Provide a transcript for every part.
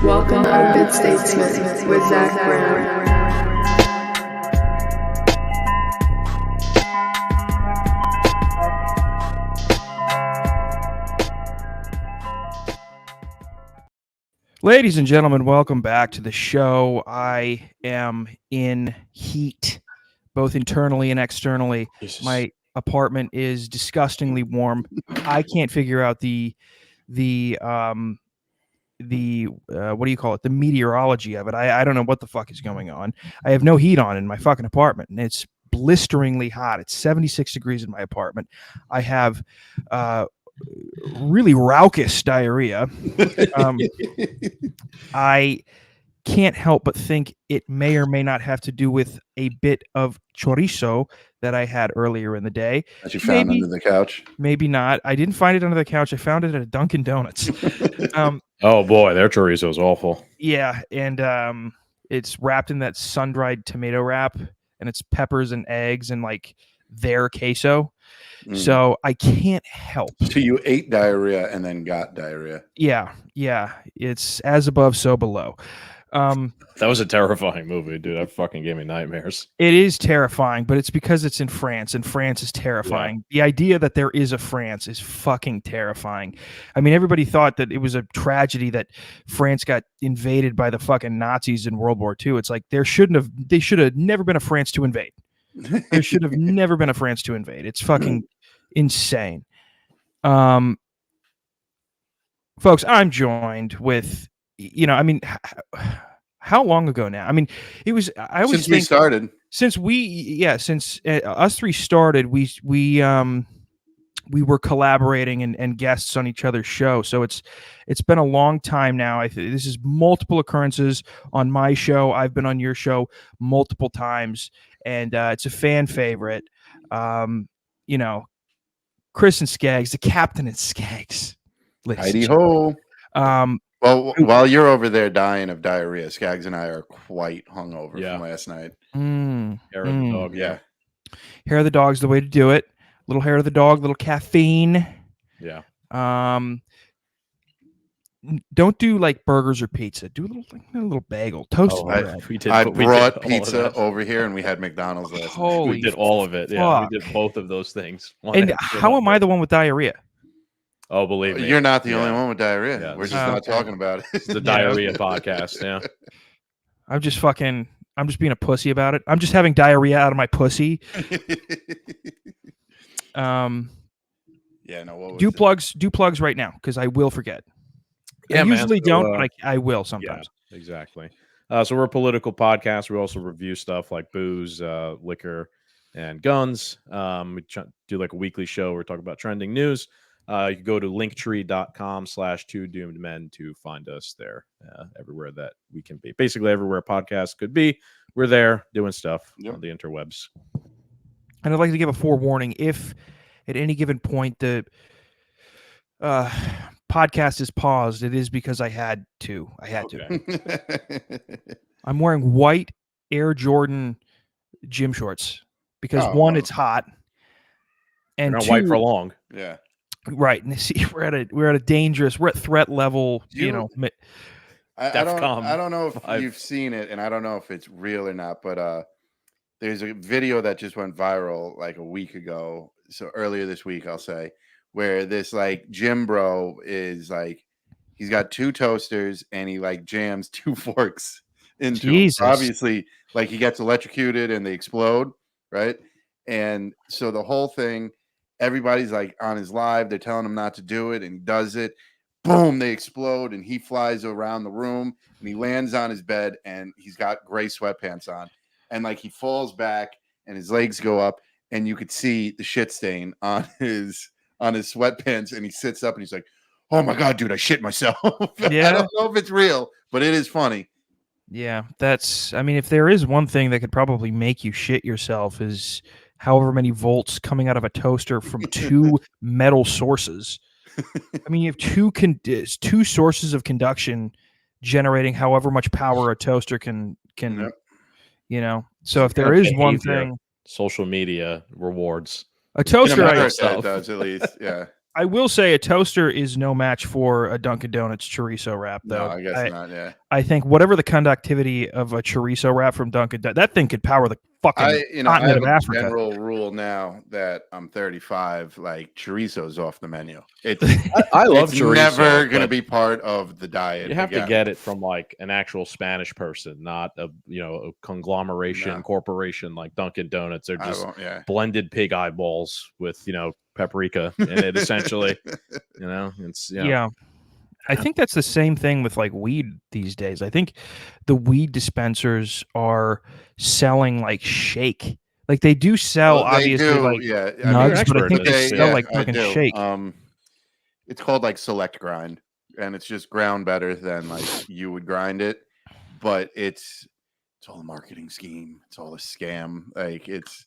Welcome to Good Statesman with Zach Brown. Ladies and gentlemen, welcome back to the show. I am in heat, both internally and externally. Jesus. My apartment is disgustingly warm. I can't figure out the what do you call it? The meteorology of it. I don't know what the fuck is going on. I have no heat on in my fucking apartment, and it's blisteringly hot. It's 76 degrees in my apartment. I have really raucous diarrhea. I can't help but think it may or may not have to do with a bit of chorizo that I had earlier in the day. That you found under the couch? Maybe not. I didn't find it under the couch. I found it at a Dunkin' Donuts. Oh boy, their chorizo is awful. Yeah, and it's wrapped in that sun-dried tomato wrap, and it's peppers and eggs and like their queso. So I can't help. So you ate diarrhea and then got diarrhea. Yeah. It's as above, so below. That was a terrifying movie, dude. That fucking gave me nightmares. It is terrifying, but it's because it's in France, and France is terrifying. Yeah. The idea that there is a France is fucking terrifying. I mean, everybody thought that it was a tragedy that France got invaded by the fucking Nazis in World War II. It's like they should have never been a France to invade. There should have never been a France to invade. It's fucking insane. Folks, I'm joined with, how long ago now? I mean, it was, I always since we started. Since us three started, we were collaborating and guests on each other's show. So it's been a long time now. This is multiple occurrences on my show. I've been on your show multiple times, and it's a fan favorite. Chris and Scagz, the captain and Scagz. Heidi ho. Well, while you're over there dying of diarrhea, Scagz and I are quite hungover from last night. Hair of the dog, yeah. Hair of the dog's the way to do it. Little hair of the dog, little caffeine. Yeah. Don't do like burgers or pizza. Do a little bagel, toast. I brought pizza over here, and we had McDonald's last night. We did all of it. Yeah, we did both of those things. And how am I the one with diarrhea? Oh, believe me, you're not the only one with diarrhea. Yeah, we're just not talking about it. It's the diarrhea podcast. Yeah. I'm just being a pussy about it. I'm just having diarrhea out of my pussy. Do plugs right now, because I will forget. Yeah, I usually don't, but I will sometimes. Yeah, exactly. So we're a political podcast. We also review stuff like booze, liquor, and guns. We do like a weekly show where we talk about trending news. You can go to linktree.com/2doomed to find us there, everywhere that we can be. Basically, everywhere a podcast could be, we're there doing stuff on the interwebs. And I'd like to give a forewarning: if at any given point the podcast is paused, it is because I had to. I'm wearing white Air Jordan gym shorts because it's hot, and not white for long. Yeah. Right, and see, we're at threat level. I don't know if you've seen it, and I don't know if it's real or not, but there's a video that just went viral like a week ago. So earlier this week, I'll say, where this like gym bro is like, he's got two toasters and he like jams two forks into them. Obviously, like he gets electrocuted and they explode, right? And so the whole thing, everybody's like on his live, they're telling him not to do it, and he does it. Boom, they explode, and he flies around the room, and he lands on his bed, and he's got gray sweatpants on, and like he falls back, and his legs go up, and you could see the shit stain on his sweatpants, and he sits up, and he's like, "Oh my god, dude, I shit myself." Yeah. I don't know if it's real, but it is funny. Yeah, if there is one thing that could probably make you shit yourself is however many volts coming out of a toaster from two metal sources. I mean, you have two sources of conduction generating however much power a toaster can. So if there is one thing, social media rewards a toaster does at least, yeah. I will say a toaster is no match for a Dunkin' Donuts chorizo wrap, though. No, I guess not. Yeah, I think whatever the conductivity of a chorizo wrap from Dunkin', that thing could power the fucking I continent have of a Africa. general rule now that I'm 35. Like chorizo's off the menu. I love chorizo. Never going to be part of the diet. You have to get it from like an actual Spanish person, not a a conglomeration corporation like Dunkin' Donuts. They're just blended pig eyeballs with paprika in it, essentially. It's I think that's the same thing with like weed these days. I think the weed dispensers are selling like shake. Like they do sell obviously like nugs, but I think they sell like fucking shake. It's called like select grind, and it's just ground better than like you would grind it. But it's all a marketing scheme. It's all a scam. Like it's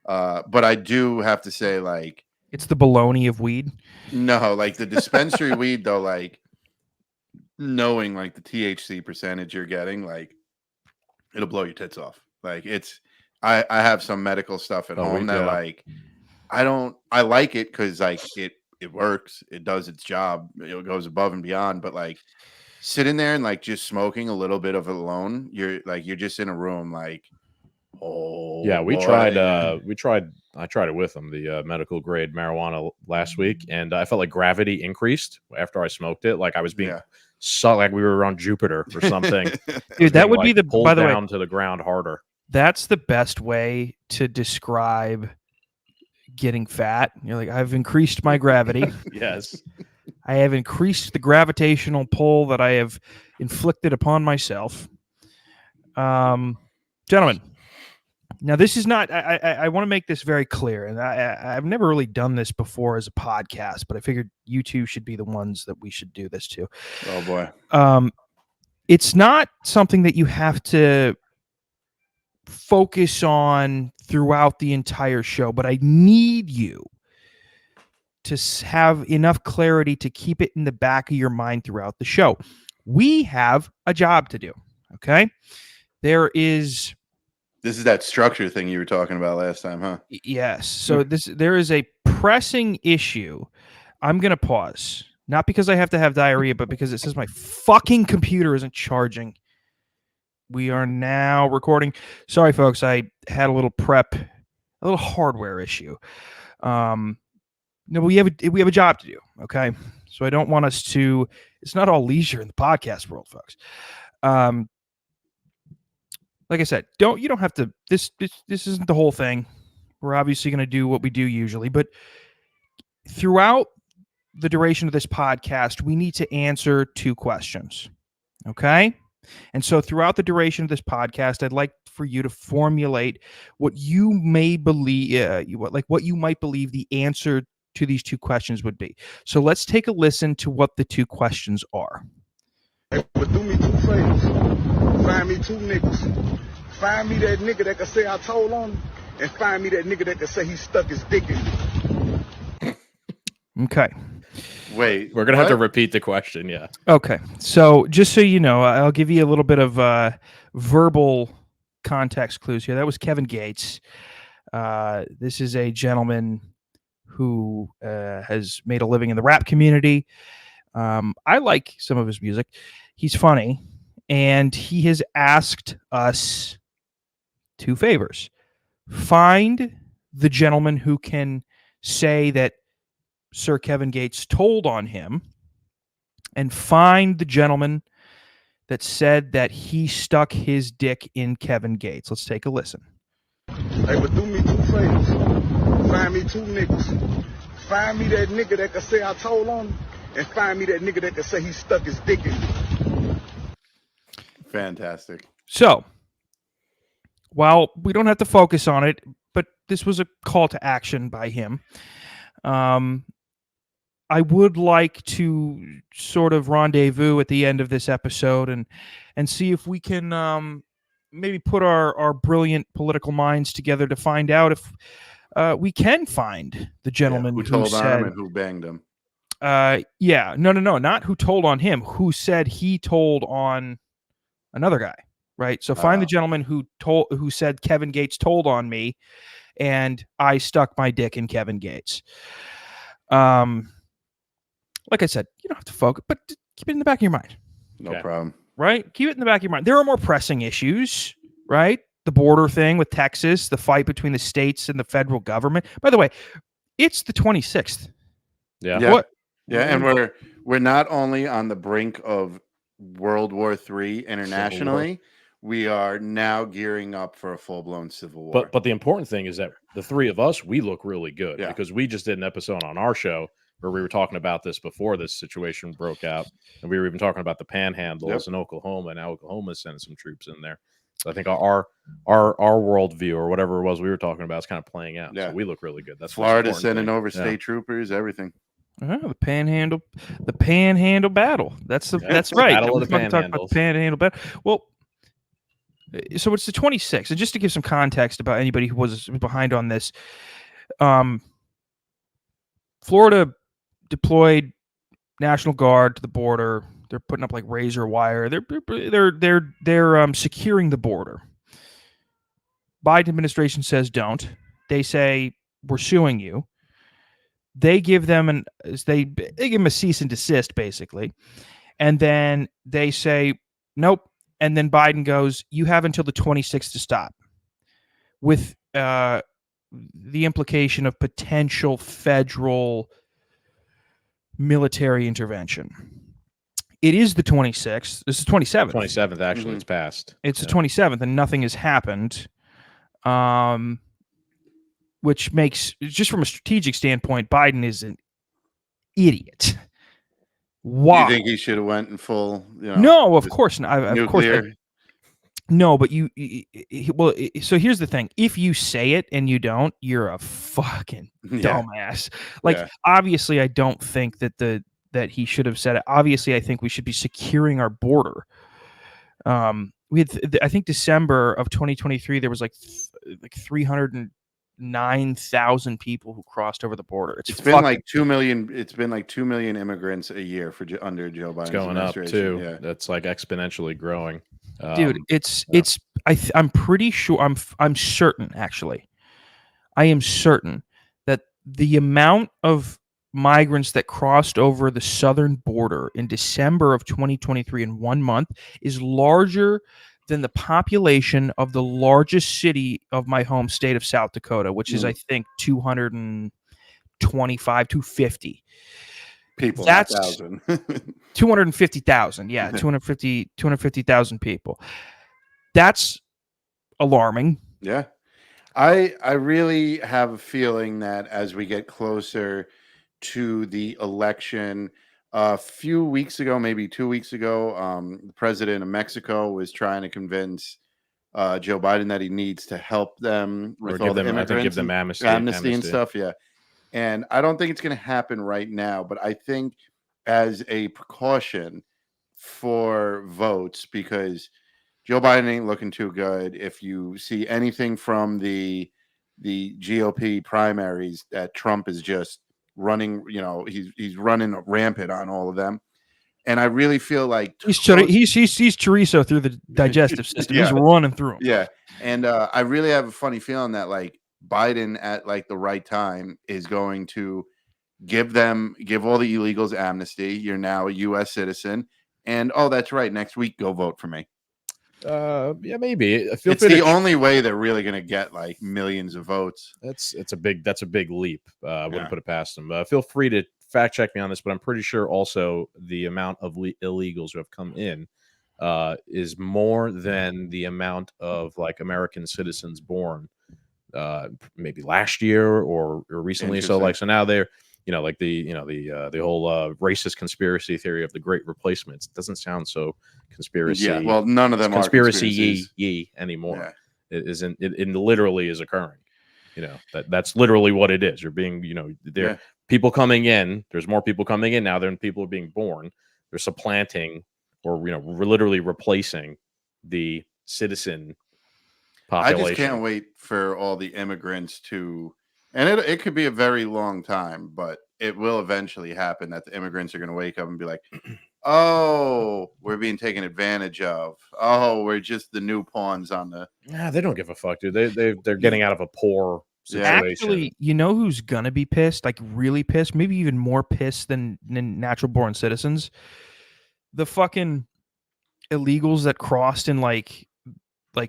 but I do have to say, like, it's the baloney of weed. No, like the dispensary weed though, like knowing like the THC percentage you're getting, like it'll blow your tits off. Like it's I have some medical stuff at home that like I like it because like it works, it does its job, it goes above and beyond, but like sitting there and like just smoking a little bit of it alone, you're just in a room like, oh yeah, we tried I tried it with them, the medical grade marijuana last week, and I felt like gravity increased after I smoked it. Like I was being sucked, like we were around Jupiter or something. Dude, that would be the pulled down to the ground harder. That's the best way to describe getting fat. You're like, I've increased my gravity. Yes. I have increased the gravitational pull that I have inflicted upon myself. Gentlemen, now this is not, I want to make this very clear, and I've never really done this before as a podcast, but I figured you two should be the ones that we should do this to. Oh boy. It's not something that you have to focus on throughout the entire show, but I need you to have enough clarity to keep it in the back of your mind throughout the show. We have a job to do, okay? This is that structure thing you were talking about last time, huh? Yes. So there is a pressing issue. I'm going to pause. Not because I have to have diarrhea, but because it says my fucking computer isn't charging. We are now recording. Sorry, folks. I had a little hardware issue. No, we have a job to do. Okay. So I don't want us to, it's not all leisure in the podcast world, folks. Like I said, you don't have to, this isn't the whole thing. We're obviously going to do what we do usually, but throughout the duration of this podcast, we need to answer 2 questions. Okay. And so throughout the duration of this podcast, I'd like for you to formulate what you may believe, what you might believe the answer to these 2 questions would be. So let's take a listen to what the 2 questions are. But do me 2 favors. Find me 2 niggas. Find me that nigga that can say I told on him, and find me that nigga that can say he stuck his dick in. Okay. Wait, we're gonna have to repeat the question. Yeah. Okay. So just so you know, I'll give you a little bit of verbal context clues here. That was Kevin Gates. This is a gentleman who has made a living in the rap community. I like some of his music. He's funny, and he has asked us 2 favors. Find the gentleman who can say that Sir Kevin Gates told on him, and find the gentleman that said that he stuck his dick in Kevin Gates. Let's take a listen. Hey, but do me 2 favors. Find me 2 niggas. Find me that nigga that can say I told on him, and find me that nigga that can say he stuck his dick in. Fantastic. So, while we don't have to focus on it, but this was a call to action by him. I would like to sort of rendezvous at the end of this episode and see if we can maybe put our brilliant political minds together to find out if we can find the gentleman who told on him and who banged him. No, not who told on him, who said he told on another guy, right? So find the gentleman who said Kevin Gates told on me and I stuck my dick in Kevin Gates. like I said, you don't have to focus, but keep it in the back of your mind. No problem. Right? Keep it in the back of your mind. There are more pressing issues, right? The border thing with Texas, the fight between the states and the federal government. By the way, it's the 26th. Yeah. What? Yeah, and we're not only on the brink of World War III internationally, we are now gearing up for a full-blown civil war. But the important thing is that the three of us, we look really good because we just did an episode on our show where we were talking about this before this situation broke out, and we were even talking about the panhandles in Oklahoma, and Oklahoma's sending some troops in there. So I think our worldview or whatever it was we were talking about is kind of playing out. Yeah. So we look really good. That's Florida sending over state troopers, everything. The panhandle battle. That's right. Battle of the Panhandles. Talk about the panhandle battle. Well, so it's the 26th, and just to give some context about anybody who was behind on this, Florida deployed National Guard to the border. They're putting up like razor wire. They're securing the border. Biden administration says don't. They say we're suing you. They give them they give them a cease and desist basically, and then they say nope. And then Biden goes, you have until the 26th to stop, with the implication of potential federal military intervention. It is the 26th. This is 27th. 27th, actually, it's passed. It's the 27th, and nothing has happened. Which makes, just from a strategic standpoint, Biden is an idiot. Why? Do you think he should have went in full? No, of course not. Nuclear. No, but so here's the thing. If you say it and you don't, you're a fucking dumbass. Obviously, I don't think that he should have said it. Obviously, I think we should be securing our border. We had, I think, December of 2023, there was like 309,000 people who crossed over the border. It's been like 2 million. It's been like 2 million immigrants a year under Joe Biden's going up too. Yeah. That's like exponentially growing. Dude, I'm pretty sure, I'm certain, actually. I am certain that the amount of migrants that crossed over the southern border in December of 2023 in 1 month is larger than the population of the largest city of my home state of South Dakota, which is, I think, 225, 250 people. That's 1,000. 250,000. Yeah, 250,000 people. That's alarming. Yeah. I really have a feeling that as we get closer to the election, a few weeks ago, maybe 2 weeks ago, the president of Mexico was trying to convince Joe Biden that he needs to help them with all the immigrants, give them amnesty and stuff. Yeah. And I don't think it's going to happen right now, but I think as a precaution for votes, because Joe Biden ain't looking too good. If you see anything from the GOP primaries, that Trump is just running, he's running rampant on all of them. And I really feel like he's chorizo through the digestive system. He's running through them. Yeah. And I really have a funny feeling that like Biden at like the right time is going to give all the illegals amnesty. You're now a U.S. citizen. And that's right. Next week, go vote for me. Yeah, maybe. It's the only way they're really going to get like millions of votes. That's a big leap. I wouldn't put it past them. Feel free to fact check me on this, but I'm pretty sure also the amount of illegals who have come in is more than the amount of like American citizens born maybe last year or recently. So now they're the whole racist conspiracy theory of the Great Replacements. It doesn't sound so conspiracy. Yeah, well, none of them are conspiracy anymore. Yeah. It isn't. It literally is occurring. That's literally what it is. You're being, people coming in. There's more people coming in now than people are being born. They're supplanting or we're literally replacing the citizen population. I just can't wait for all the immigrants to. And it could be a very long time, but it will eventually happen that the immigrants are going to wake up and be like, oh, we're being taken advantage of. Oh, we're just the new pawns on the. Nah, they don't give a fuck, dude. They're getting out of a poor situation. Actually, you know who's gonna be pissed? Like really pissed, maybe even more pissed than natural born citizens. The fucking illegals that crossed in like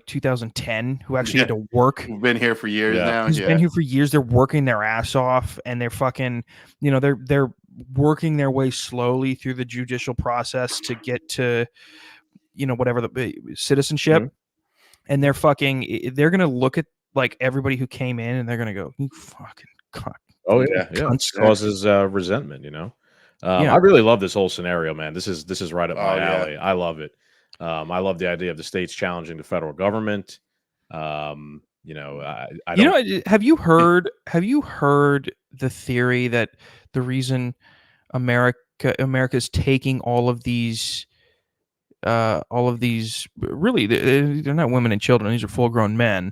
2010 who actually had to work. Who've been here for years now. Who's been here for years. They're working their ass off, and they're fucking, they're working their way slowly through the judicial process to get to, whatever the citizenship. Mhm. And they're gonna look at like everybody who came in, and they're gonna go, "You fucking cunt." Oh yeah. Causes resentment. I really love this whole scenario, man. This is right up my alley. I love it. I love the idea of the states challenging the federal government. I don't. Have you heard the theory that the reason America's taking all of these really they're not women and children, these are full-grown men,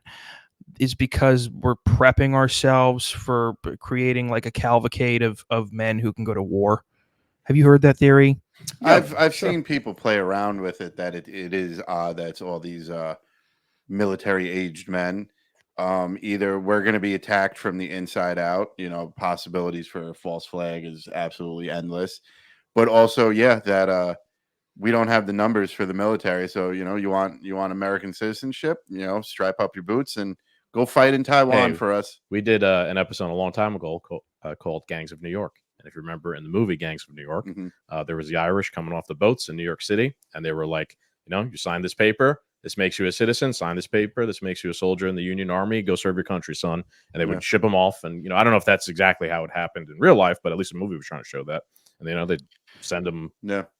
is because we're prepping ourselves for creating like a cavalcade of men who can go to war? Have you heard that theory? I've seen people play around with it, that it is odd that it's all these military aged men. Either we're going to be attacked from the inside out, possibilities for a false flag is absolutely endless, but also that we don't have the numbers for the military. So you want American citizenship, strap up your boots and go fight in Taiwan for us. We did an episode a long time ago called Gangs of New York. And if you remember in the movie Gangs of New York, there was the Irish coming off the boats in New York City, and they were like, you sign this paper, this makes you a citizen. Sign this paper, this makes you a soldier in the Union Army. Go serve your country, son. And they would ship them off. And I don't know if that's exactly how it happened in real life, but at least the movie was trying to show that. And they'd send them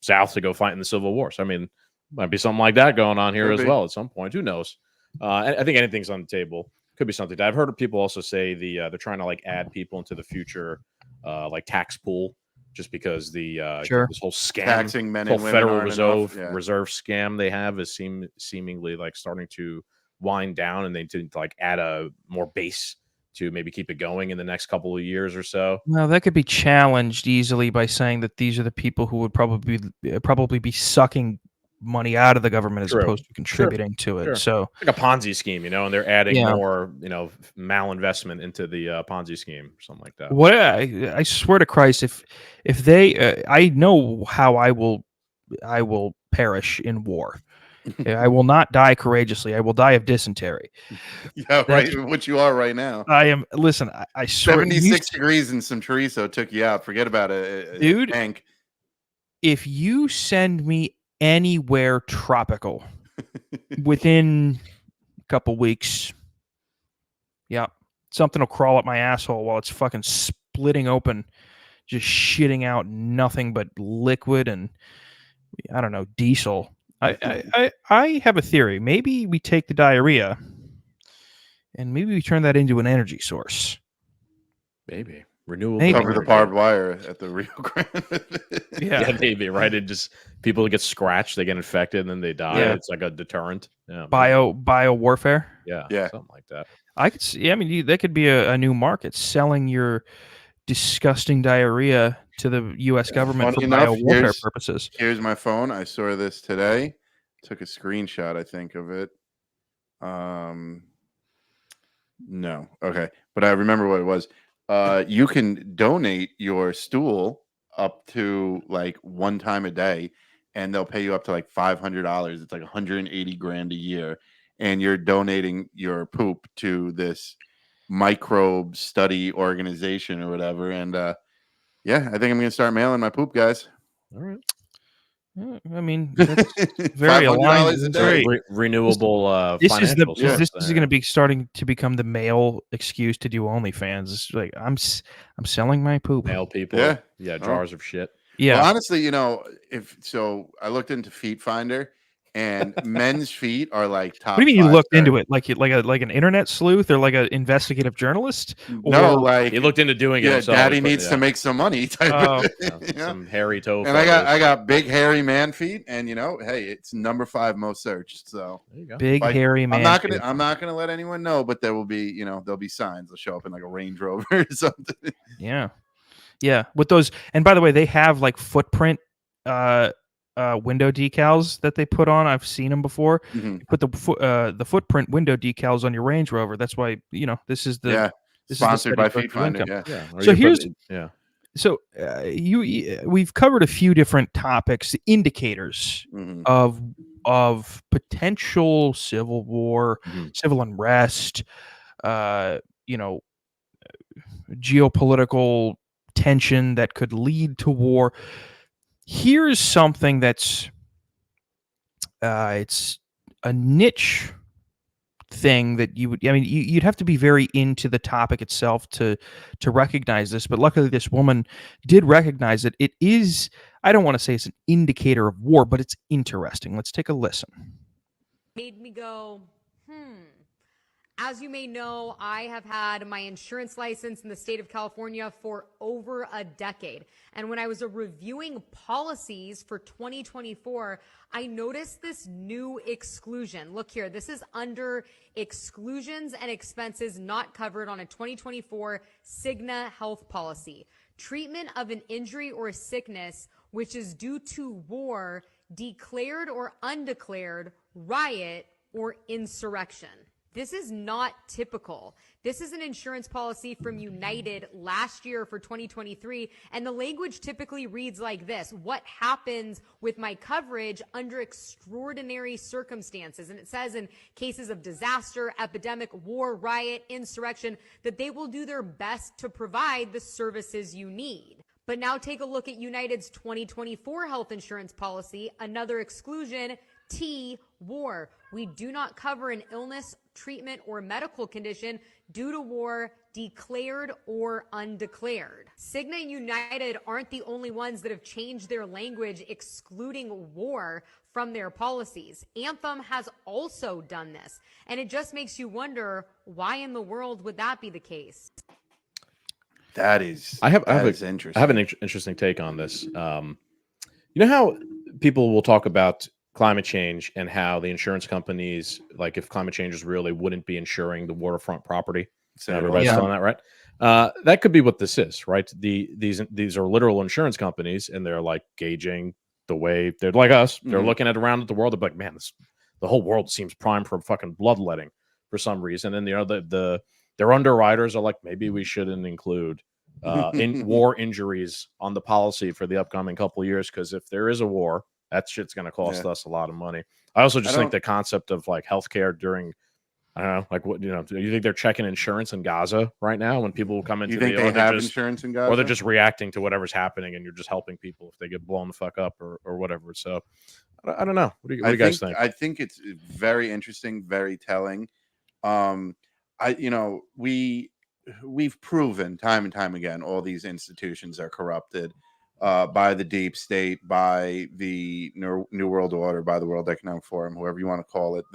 south to go fight in the Civil War. So I mean, might be something like that going on here as well at some point. Who knows? I think anything's on the table. Could be something. I've heard people also say they're trying to like add people into the future like tax pool, just because this whole scam, taxing men whole and Federal women Reserve scam they have is seemingly like starting to wind down, and they did like add a more base to maybe keep it going in the next couple of years or so. Well, that could be challenged easily by saying that these are the people who would probably be sucking money out of the government as opposed to contributing to it. So like a Ponzi scheme, and they're adding more, malinvestment into the Ponzi scheme, something like that. What I swear to Christ, if they, I know how I will perish in war. I will not die courageously. I will die of dysentery. Yeah, right. What you are right now. I am. Listen, I swear. 76 degrees and some chorizo took you out. Forget about it, dude. Tank. If you send me anywhere tropical within a couple weeks, something will crawl up my asshole while it's fucking splitting open, just shitting out nothing but liquid and I don't know, diesel. I have a theory. Maybe we take the diarrhea and maybe we turn that into an energy source. Maybe renewable. Cover the barbed wire at the Rio Grande. Yeah, maybe, right? It just people get scratched, they get infected, and then they die. Yeah. It's like a deterrent. Yeah, bio warfare. Yeah, something like that. I could see. I mean, that could be a new market, selling your disgusting diarrhea to the U.S. government for bio warfare purposes. Here's my phone. I saw this today. Took a screenshot, I think, of it. No, okay, but I remember what it was. You can donate your stool up to like one time a day, and they'll pay you up to like $500. It's like 180 grand a year, and you're donating your poop to this microbe study organization or whatever. And I think I'm gonna start mailing my poop, guys. All right. I mean, that's very aligned. Renewable. This is going to be starting to become the male excuse to do OnlyFans. It's like I'm selling my poop. Male people, yeah, jars of shit. Yeah, well, honestly, I looked into Feet Finder, and men's feet are like top. What do you mean you looked into it? Like an internet sleuth or like an investigative journalist? No, like he looked into doing it. Himself, Daddy needs to make some money. Some hairy toe. And I got big hairy man feet, and hey, it's number 5 most searched. So there you go. Big hairy man. I'm not gonna let anyone know, but there will be there'll be signs. They'll show up in like a Range Rover or something. Yeah. With those, and by the way, they have like footprint window decals that they put on. I've seen them before. Mm-hmm. Put the footprint window decals on your Range Rover. That's why this is the This Sponsored by Feed FeedFinder. Yeah. So here's yeah. So we've covered a few different topics, indicators of potential civil war, civil unrest, geopolitical tension that could lead to war. Here's something that's it's a niche thing that you'd have to be very into the topic itself to recognize this, but luckily this woman did recognize it. It is, I don't want to say it's an indicator of war, but it's interesting. Let's take a listen. Made me go, As you may know, I have had my insurance license in the state of California for over a decade. And when I was reviewing policies for 2024, I noticed this new exclusion. Look here, this is under exclusions and expenses not covered on a 2024 Cigna health policy. Treatment of an injury or sickness which is due to war, declared or undeclared, riot, or insurrection. This is not typical. This is an insurance policy from United last year for 2023, and the language typically reads like this: what happens with my coverage under extraordinary circumstances? And it says in cases of disaster, epidemic, war, riot, insurrection, that they will do their best to provide the services you need. But now take a look at United's 2024 health insurance policy, another exclusion, T, war. We do not cover an illness, treatment, or medical condition due to war, declared or undeclared. Cigna and United aren't the only ones that have changed their language excluding war from their policies. Anthem has also done this, and it just makes you wonder, why in the world would that be the case? That is, I have interesting. I have an interesting take on this. You know how people will talk about climate change and how the insurance companies, like if climate change is real, they wouldn't be insuring the waterfront property. So everybody's telling that, right? That could be what this is, right? These are literal insurance companies, and they're like gauging the way they're like us. They're looking around at the world. They're like, man, the whole world seems primed for fucking bloodletting for some reason. And their underwriters are like, maybe we shouldn't include in war injuries on the policy for the upcoming couple of years, because if there is a war, that shit's going to cost us a lot of money. I also just think the concept of like healthcare during, I don't know, like what, do you think they're checking insurance in Gaza right now when people come into they have insurance in Gaza? Or they're just reacting to whatever's happening and you're just helping people if they get blown the fuck up or whatever. So I don't know. What do you guys think? I think it's very interesting, very telling. We've proven time and time again, all these institutions are corrupted by the deep state, by the New World Order, by the World Economic Forum, whoever you want to call it.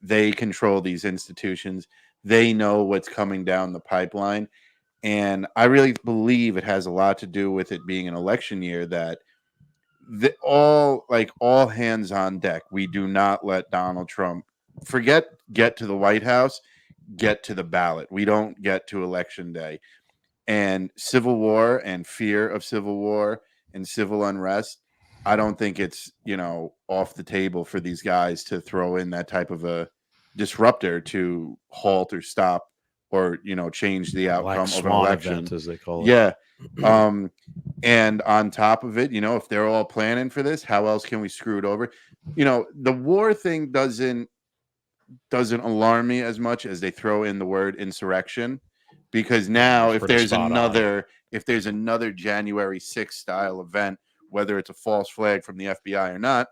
They control these institutions. They know what's coming down the pipeline. And I really believe it has a lot to do with it being an election year, that all hands on deck. We do not let Donald Trump get to the White House, get to the ballot. We don't get to election day. And civil war and fear of civil war and civil unrest, I don't think it's, off the table for these guys to throw in that type of a disruptor to halt or stop or, change the outcome of an election, event, as they call it. Yeah. And on top of it, if they're all planning for this, how else can we screw it over? The war thing doesn't alarm me as much as they throw in the word insurrection, because now if there's another January 6th style event, whether it's a false flag from the FBI or not,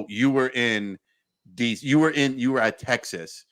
you were at Texas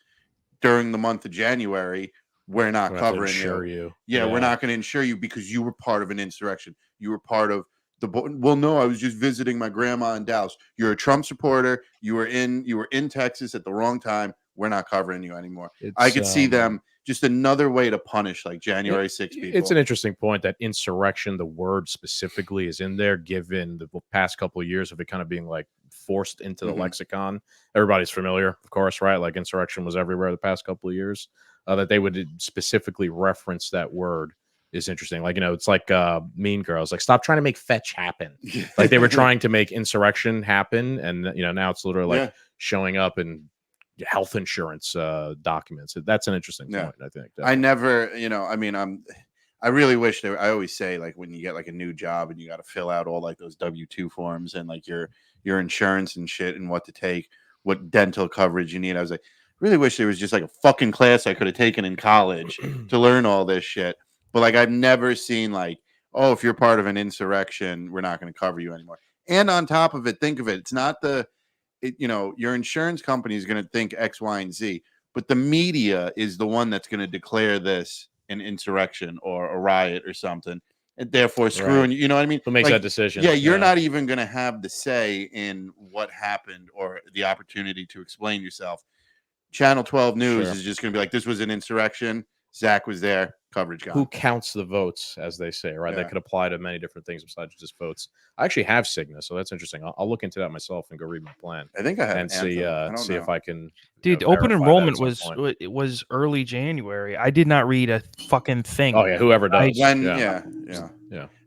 during the month of January, we're not covering you. Yeah, we're not going to insure you because you were part of an insurrection. You were part of no, I was just visiting my grandma in Dallas. You're a Trump supporter. You were in Texas at the wrong time. We're not covering you anymore. I could see them just another way to punish like January 6th people. It's an interesting point that insurrection, the word specifically, is in there, given the past couple of years of it kind of being like forced into the lexicon. Everybody's familiar, of course, right? Like insurrection was everywhere the past couple of years. That they would specifically reference that word is interesting. Like, it's like Mean Girls, like, stop trying to make fetch happen. Like they were trying to make insurrection happen. And, now it's literally like showing up and health insurance documents. That's an interesting point. I think. Definitely. I never, I mean, I really wish I always say, like, when you get like a new job and you got to fill out all like those W-2 forms and like your insurance and shit and what to take, what dental coverage you need. I was like, really wish there was just like a fucking class I could have taken in college to learn all this shit. But like, I've never seen like, oh, if you're part of an insurrection, we're not going to cover you anymore. And on top of it, think of it. It's not your insurance company is going to think X, Y, and Z, but the media is the one that's going to declare this an insurrection or a riot or something, and therefore screwing you. You know what I mean? Who makes that decision? Yeah, you're not even going to have the say in what happened or the opportunity to explain yourself. Channel 12 News is just going to be like, this was an insurrection. Zach was there. Coverage gone. Who counts the votes, as they say, right? That could apply to many different things besides just votes. I actually have Cigna, so that's interesting. I'll look into that myself and go read my plan. I think I have and see if I can. Dude, open enrollment was early January. I did not read a fucking thing. Oh yeah, whoever does. Yeah.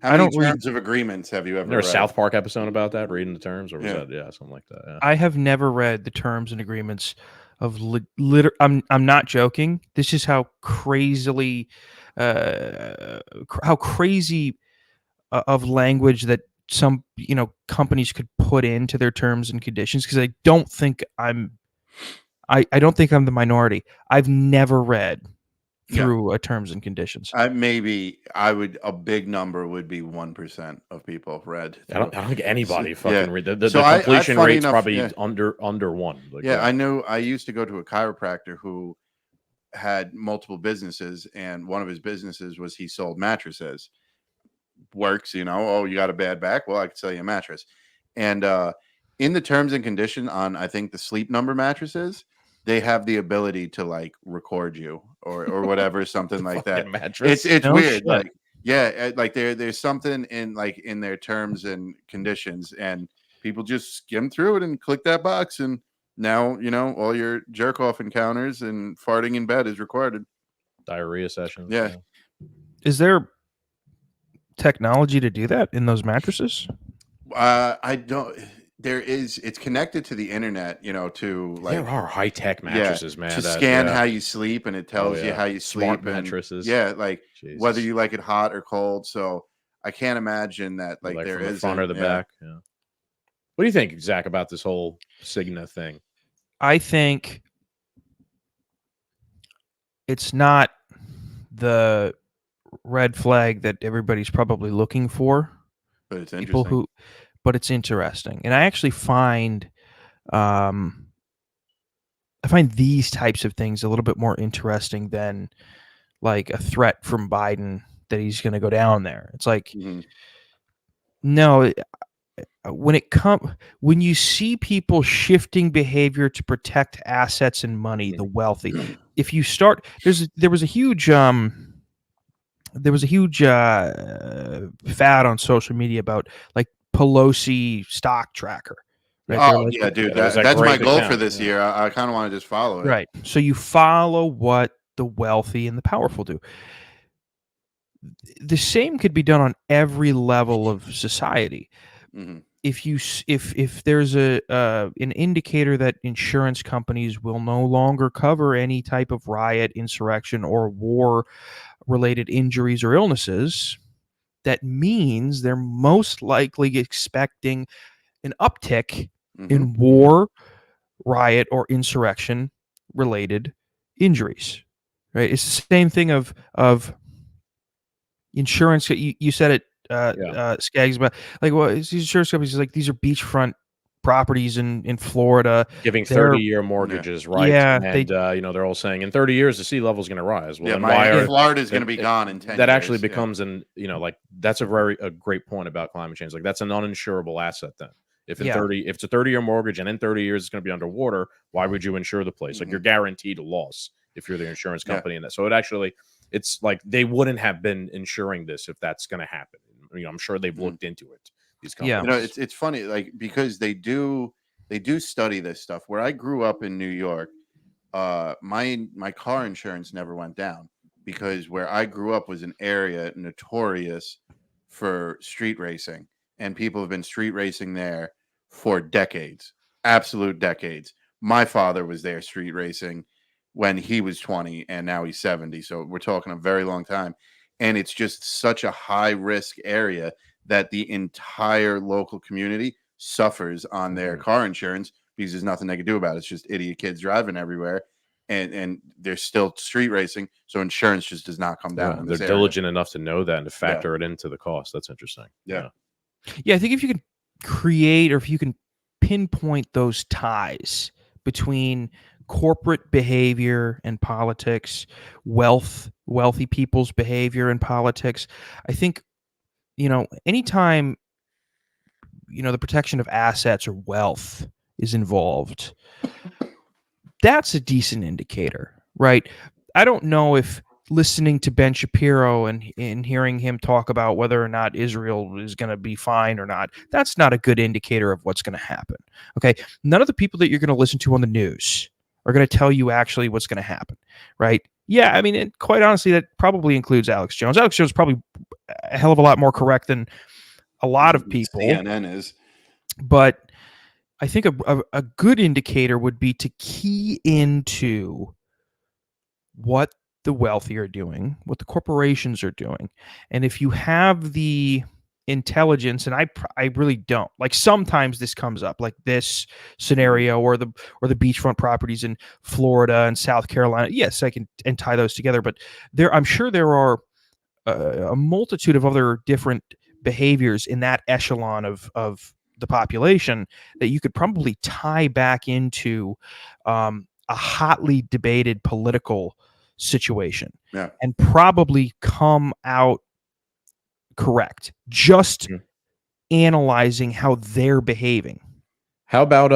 How many terms of agreements have you ever read? Is there a South Park episode about that, reading the terms, or was that something like that? Yeah. I have never read the terms and agreements of I'm not joking. This is how crazily of language that some companies could put into their terms and conditions, because I don't think I'm the minority. I've never read through a terms and conditions. A big number would be 1% of people read. I don't think anybody fucking read. The completion rate's probably under one. Like I know. I used to go to a chiropractor who had multiple businesses, and one of his businesses was he sold mattresses. Works, you got a bad back, well, I could sell you a mattress. And in the terms and condition on, I think, the Sleep Number mattresses, they have the ability to like record you or whatever, something like that. Mattress. It's weird. Like, like there's something in their terms and conditions, and people just skim through it and click that box, and now all your jerk off encounters and farting in bed is recorded. Diarrhea sessions. Yeah. Is there technology to do that in those mattresses? I don't. There is. It's connected to the internet. To like there are high tech mattresses, man. To scan how you sleep, and it tells you how you sleep. Smart mattresses. Like whether you like it hot or cold. So I can't imagine that like there is the front or the back. Yeah. What do you think, Zach, about this whole Cigna thing? I think it's not the red flag that everybody's probably looking for, but it's interesting. But it's interesting, and I actually find these types of things a little bit more interesting than like a threat from Biden that he's going to go down there. It's like, no, when you see people shifting behavior to protect assets and money, the wealthy, if you start, there was a huge fad on social media about like Pelosi stock tracker. Right? Oh yeah, dude, that's my goal for this year. I kind of want to just follow it. Right. So you follow what the wealthy and the powerful do. The same could be done on every level of society. Mm-hmm. If there's an indicator that insurance companies will no longer cover any type of riot, insurrection, or war-related injuries or illnesses, that means they're most likely expecting an uptick in war, riot, or insurrection-related injuries. Right? It's the same thing of insurance. You said it. Scagz, but like, well, these insurance companies, like, these are beachfront properties in Florida, giving 30-year mortgages, right? Yeah, and they're all saying in 30 years the sea level is going to rise. Well, Florida is going to be gone in 10 years. That actually becomes that's a great point about climate change. Like, that's an uninsurable asset then. If it's a 30-year mortgage and in 30 years it's going to be underwater, why would you insure the place? Like, you're guaranteed a loss if you're the insurance company in that. So it's like they wouldn't have been insuring this if that's going to happen. I'm sure they've looked into it. These companies. It's funny, like, because they do study this stuff. Where I grew up in New York, my car insurance never went down because where I grew up was an area notorious for street racing, and people have been street racing there for decades, absolute decades. My father was there street racing when he was 20 and now he's 70. So we're talking a very long time. And it's just such a high risk area that the entire local community suffers on their car insurance because there's nothing they can do about it. It's just idiot kids driving everywhere. And they're still street racing, so insurance just does not come down. They're diligent enough to know that and to factor it into the cost. That's interesting. Yeah, I think if you can create, or if you can pinpoint those ties between corporate behavior and politics, wealthy people's behavior and politics, I think, anytime, the protection of assets or wealth is involved, that's a decent indicator, right? I don't know if listening to Ben Shapiro and hearing him talk about whether or not Israel is going to be fine or not, that's not a good indicator of what's going to happen. Okay. None of the people that you're going to listen to on the news are going to tell you actually what's going to happen, right? Yeah. I mean, quite honestly, that probably includes Alex Jones. Alex Jones is probably a hell of a lot more correct than a lot of people. CNN is. But I think a good indicator would be to key into what the wealthy are doing, what the corporations are doing. And if you have the intelligence, and I really don't, like sometimes this comes up, like this scenario or the beachfront properties in Florida and South Carolina. Yes, I can and tie those together, but I'm sure there are a multitude of other different behaviors in that echelon of the population that you could probably tie back into a hotly debated political situation, and probably come out correct, just analyzing how they're behaving. How about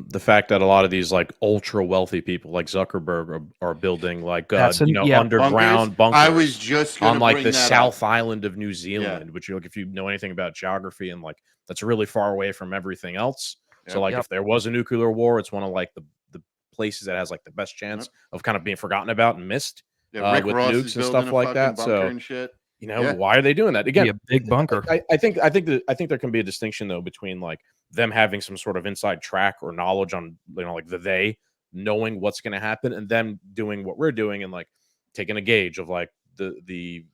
the fact that a lot of these like ultra wealthy people like Zuckerberg are building like underground bunkers. I was just on like the South Island of New Zealand, which if you know anything about geography, and like that's really far away from everything else. So like if there was a nuclear war, it's one of like the places that has like the best chance of kind of being forgotten about and missed Rick with Ross nukes and stuff like that. So and shit. Why are they doing that again? A big bunker. I think there can be a distinction though between like them having some sort of inside track or knowledge on like they knowing what's going to happen, and them doing what we're doing and like taking a gauge of like the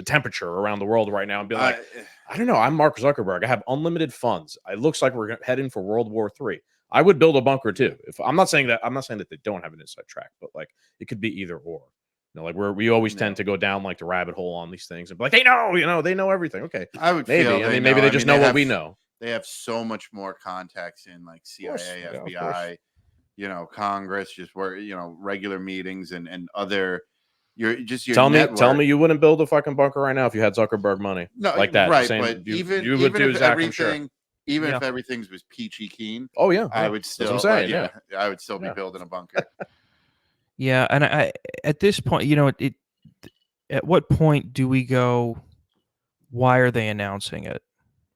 temperature around the world right now and being like, I don't know, I'm Mark Zuckerberg. I have unlimited funds. It looks like we're heading for World War III. I would build a bunker too. If I'm not saying that they don't have an inside track, but like it could be either or. Like we always tend to go down like the rabbit hole on these things and be like, they know everything. Okay, I would maybe maybe they just know what we know. They have so much more contacts in like CIA, FBI, Congress, just where regular meetings and other. Tell me you wouldn't build a fucking bunker right now if you had Zuckerberg money like that. Right? But even if everything. Even if everything was peachy keen, I would still. That's what I'm saying, I would still be building a bunker. Yeah, and I at this point, at what point do we go? Why are they announcing it?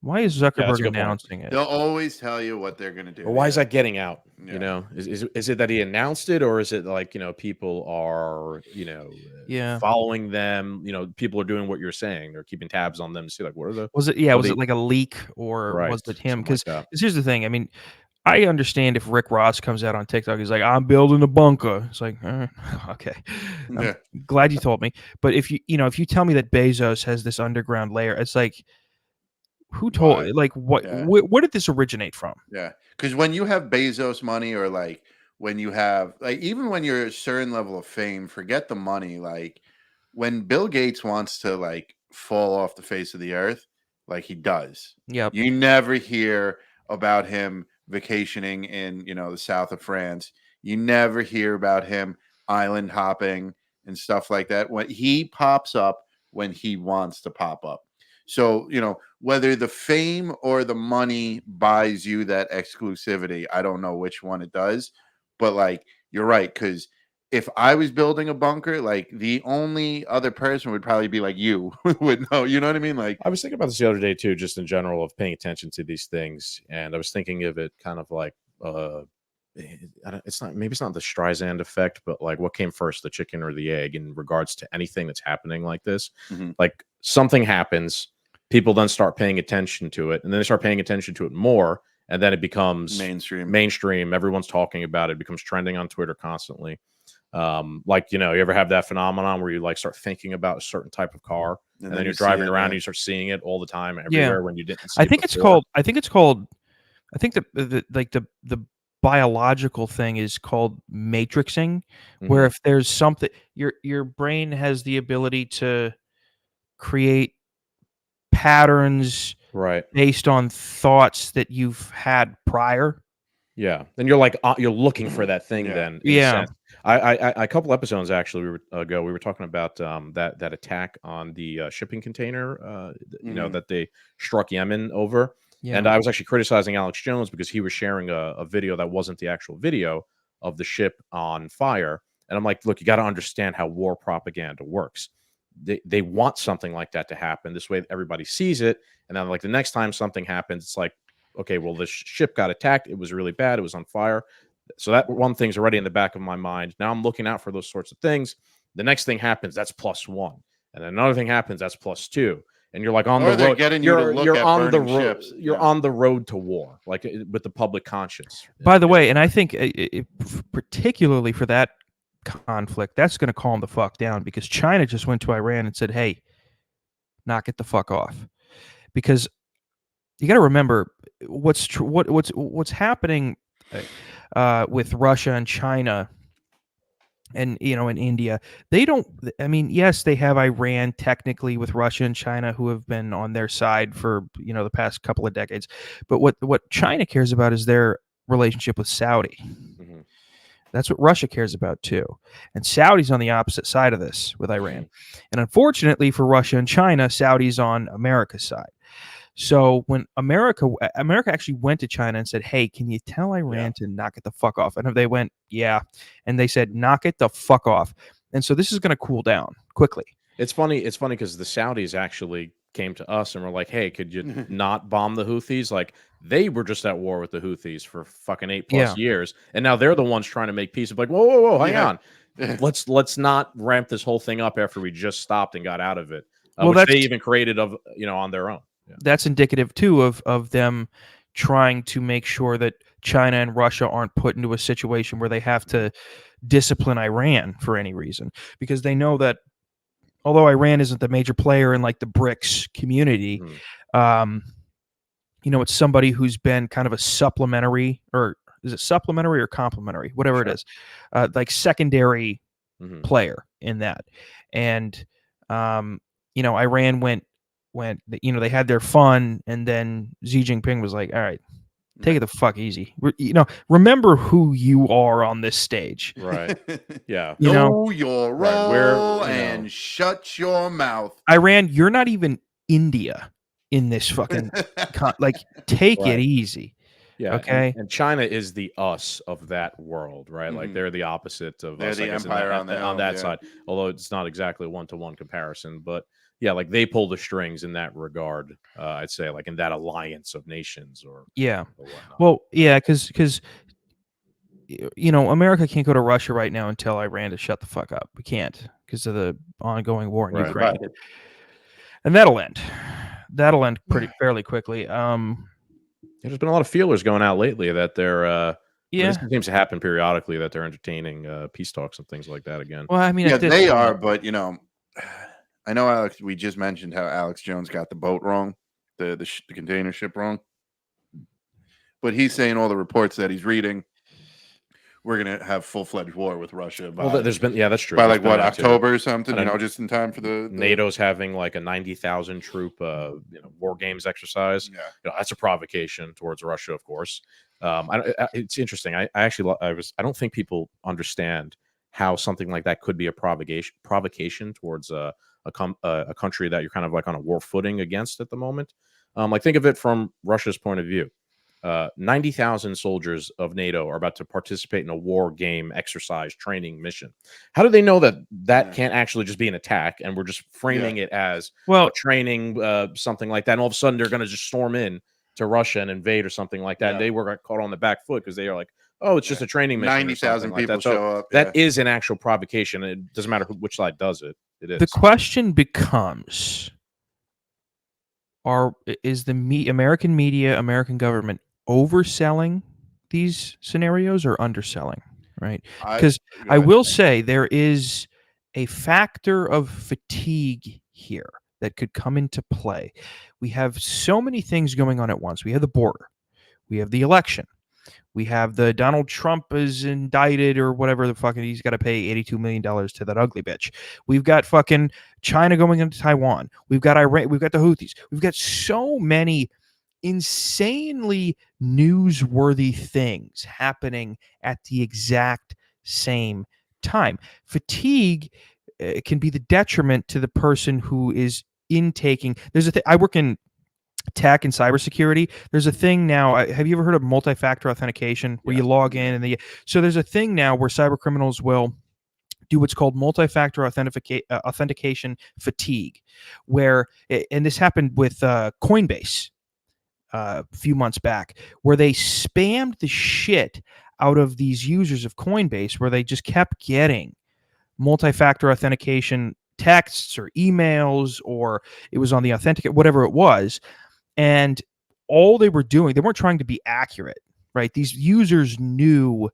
Why is Zuckerberg announcing it? They'll always tell you what they're going to do. Well, why is that getting out? Is it that he announced it, or is it like people are following them? People are doing what you're saying. They're keeping tabs on them to see like what are the was it like a leak or was it him? Because here's the thing. I mean, I understand if Rick Ross comes out on TikTok, he's like, I'm building a bunker. It's like, okay, I'm glad you told me. But if you tell me that Bezos has this underground layer, it's like, who told? Like, what? Yeah. Where did this originate from? Yeah, because when you have Bezos money, or like when you have even when you're a certain level of fame, forget the money. Like when Bill Gates wants to like fall off the face of the earth, like he does. Yep. You never hear about him vacationing in the south of France. You never hear about him island hopping and stuff like that. When he pops up when he wants to pop up. So, whether the fame or the money buys you that exclusivity, I don't know which one it does, but like, you're right. Cause if I was building a bunker, like the only other person would probably be like you would know, you know what I mean? Like I was thinking about this the other day too, just in general of paying attention to these things. And I was thinking of it kind of like, it's not the Streisand effect, but like what came first, the chicken or the egg in regards to anything that's happening like this. Mm-hmm. Like something happens, people then start paying attention to it, and then they start paying attention to it more, and then it becomes mainstream. Everyone's talking about it. It becomes trending on Twitter constantly. Like, you ever have that phenomenon where you like start thinking about a certain type of car, and then you're driving around and you start seeing it all the time everywhere when you didn't see I think it's called I think the biological thing is called matrixing, where if there's something, your brain has the ability to create patterns based on thoughts that you've had prior. Yeah, then you're like you're looking for that thing. Then I a couple episodes actually we were talking about that attack on the shipping container that they struck Yemen over. And I was actually criticizing Alex Jones because he was sharing a video that wasn't the actual video of the ship on fire. And I'm like, look, you got to understand how war propaganda works. They want something like that to happen. This way everybody sees it. And then like the next time something happens, it's like, okay, well, this ship got attacked. It was really bad. It was on fire. So that one thing's already in the back of my mind. Now I'm looking out for those sorts of things. The next thing happens, that's +1. And then another thing happens, that's +2. And you're like on the road. You're on the road. You're on the road to war, like with the public conscience. By the way, and I think particularly for that conflict, that's going to calm the fuck down, because China just went to Iran and said, "Hey, knock it the fuck off," because you got to remember what's happening with Russia and China. And, in India, they don't, I mean, yes, they have Iran technically with Russia and China who have been on their side for, the past couple of decades. But what China cares about is their relationship with Saudi. Mm-hmm. That's what Russia cares about too. And Saudi's on the opposite side of this with Iran. And unfortunately for Russia and China, Saudi's on America's side. So when America actually went to China and said, "Hey, can you tell Iran to knock it the fuck off?" And they went, "Yeah." And they said, "Knock it the fuck off." And so this is going to cool down quickly. It's funny because the Saudis actually came to us and were like, "Hey, could you not bomb the Houthis?" Like, they were just at war with the Houthis for fucking 8+ years. And now they're the ones trying to make peace. It's like, whoa, hang on. Let's not ramp this whole thing up after we just stopped and got out of it. Which they even created on their own. Yeah. That's indicative too of them trying to make sure that China and Russia aren't put into a situation where they have to discipline Iran for any reason, because they know that although Iran isn't the major player in like the BRICS community, it's somebody who's been kind of a supplementary, or is it supplementary or complementary, whatever it is, like secondary player in that. And Iran went, they had their fun, and then Xi Jinping was like, "All right, take it the fuck easy. Remember who you are on this stage." Right. Yeah. Know your role and shut your mouth. Iran, you're not even India in this fucking take it easy. Yeah. Okay. And China is the us of that world, right? Like they're the opposite of us. They're the empire on that side. Although it's not exactly 1-to-1 comparison, but yeah, like they pull the strings in that regard. I'd say, like in that alliance of nations, or well, yeah, because America can't go to Russia right now and tell Iran to shut the fuck up. We can't, because of the ongoing war in Ukraine, right. And that'll end fairly quickly. There's been a lot of feelers going out lately that they're this seems to happen periodically, that they're entertaining peace talks and things like that again. Well, I mean, they are, but I know, Alex, we just mentioned how Alex Jones got the boat wrong, the container ship wrong. But he's saying all the reports that he's reading, we're going to have full-fledged war with Russia. There's been, that's true. By October or something, just in time for the NATO's having like a 90,000 troop, war games exercise. Yeah. That's a provocation towards Russia, of course. It's interesting. I don't think people understand how something like that could be a provocation towards a country that you're kind of like on a war footing against at the moment. Like, think of it from Russia's point of view. 90,000 soldiers of NATO are about to participate in a war game exercise training mission. How do they know that can't actually just be an attack, and we're just framing it as a training, something like that, and all of a sudden they're going to just storm in to Russia and invade or something like that? And they were caught on the back foot because they are like, oh, it's just a training mission. 90,000 people show up. That is an actual provocation. It doesn't matter which side does it. It is. The question becomes, is the American media, American government overselling these scenarios or underselling, right? Because I will say there is a factor of fatigue here that could come into play. We have so many things going on at once. We have the border. We have the election. We have the Donald Trump is indicted or whatever the fuck, he's got to pay $82 million to that ugly bitch. We've got fucking China going into Taiwan. We've got Iran. We've got the Houthis. We've got so many insanely newsworthy things happening at the exact same time. Fatigue can be the detriment to the person who is intaking. There's a thing. I work in tech and cybersecurity. There's a thing now. Have you ever heard of multi-factor authentication where you log in and so there's a thing now where cyber criminals will do what's called multi-factor authentication fatigue, where, and this happened with Coinbase a few months back, where they spammed the shit out of these users of Coinbase, where they just kept getting multi-factor authentication texts or emails, or it was on the authenticate, whatever it was. And all they were doing, they weren't trying to be accurate, right? These users knew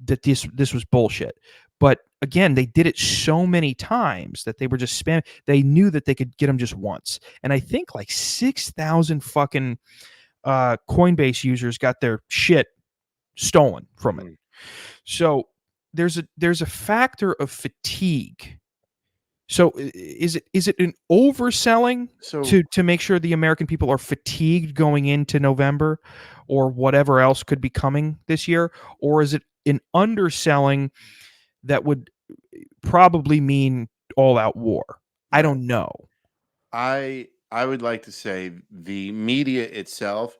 that this was bullshit. But again, they did it so many times that they were just spamming. They knew that they could get them just once. And I think like 6,000 fucking Coinbase users got their shit stolen from it. So there's a factor of fatigue. So is it an overselling to make sure the American people are fatigued going into November or whatever else could be coming this year? Or is it an underselling that would probably mean all-out war? I don't know. I would like to say the media itself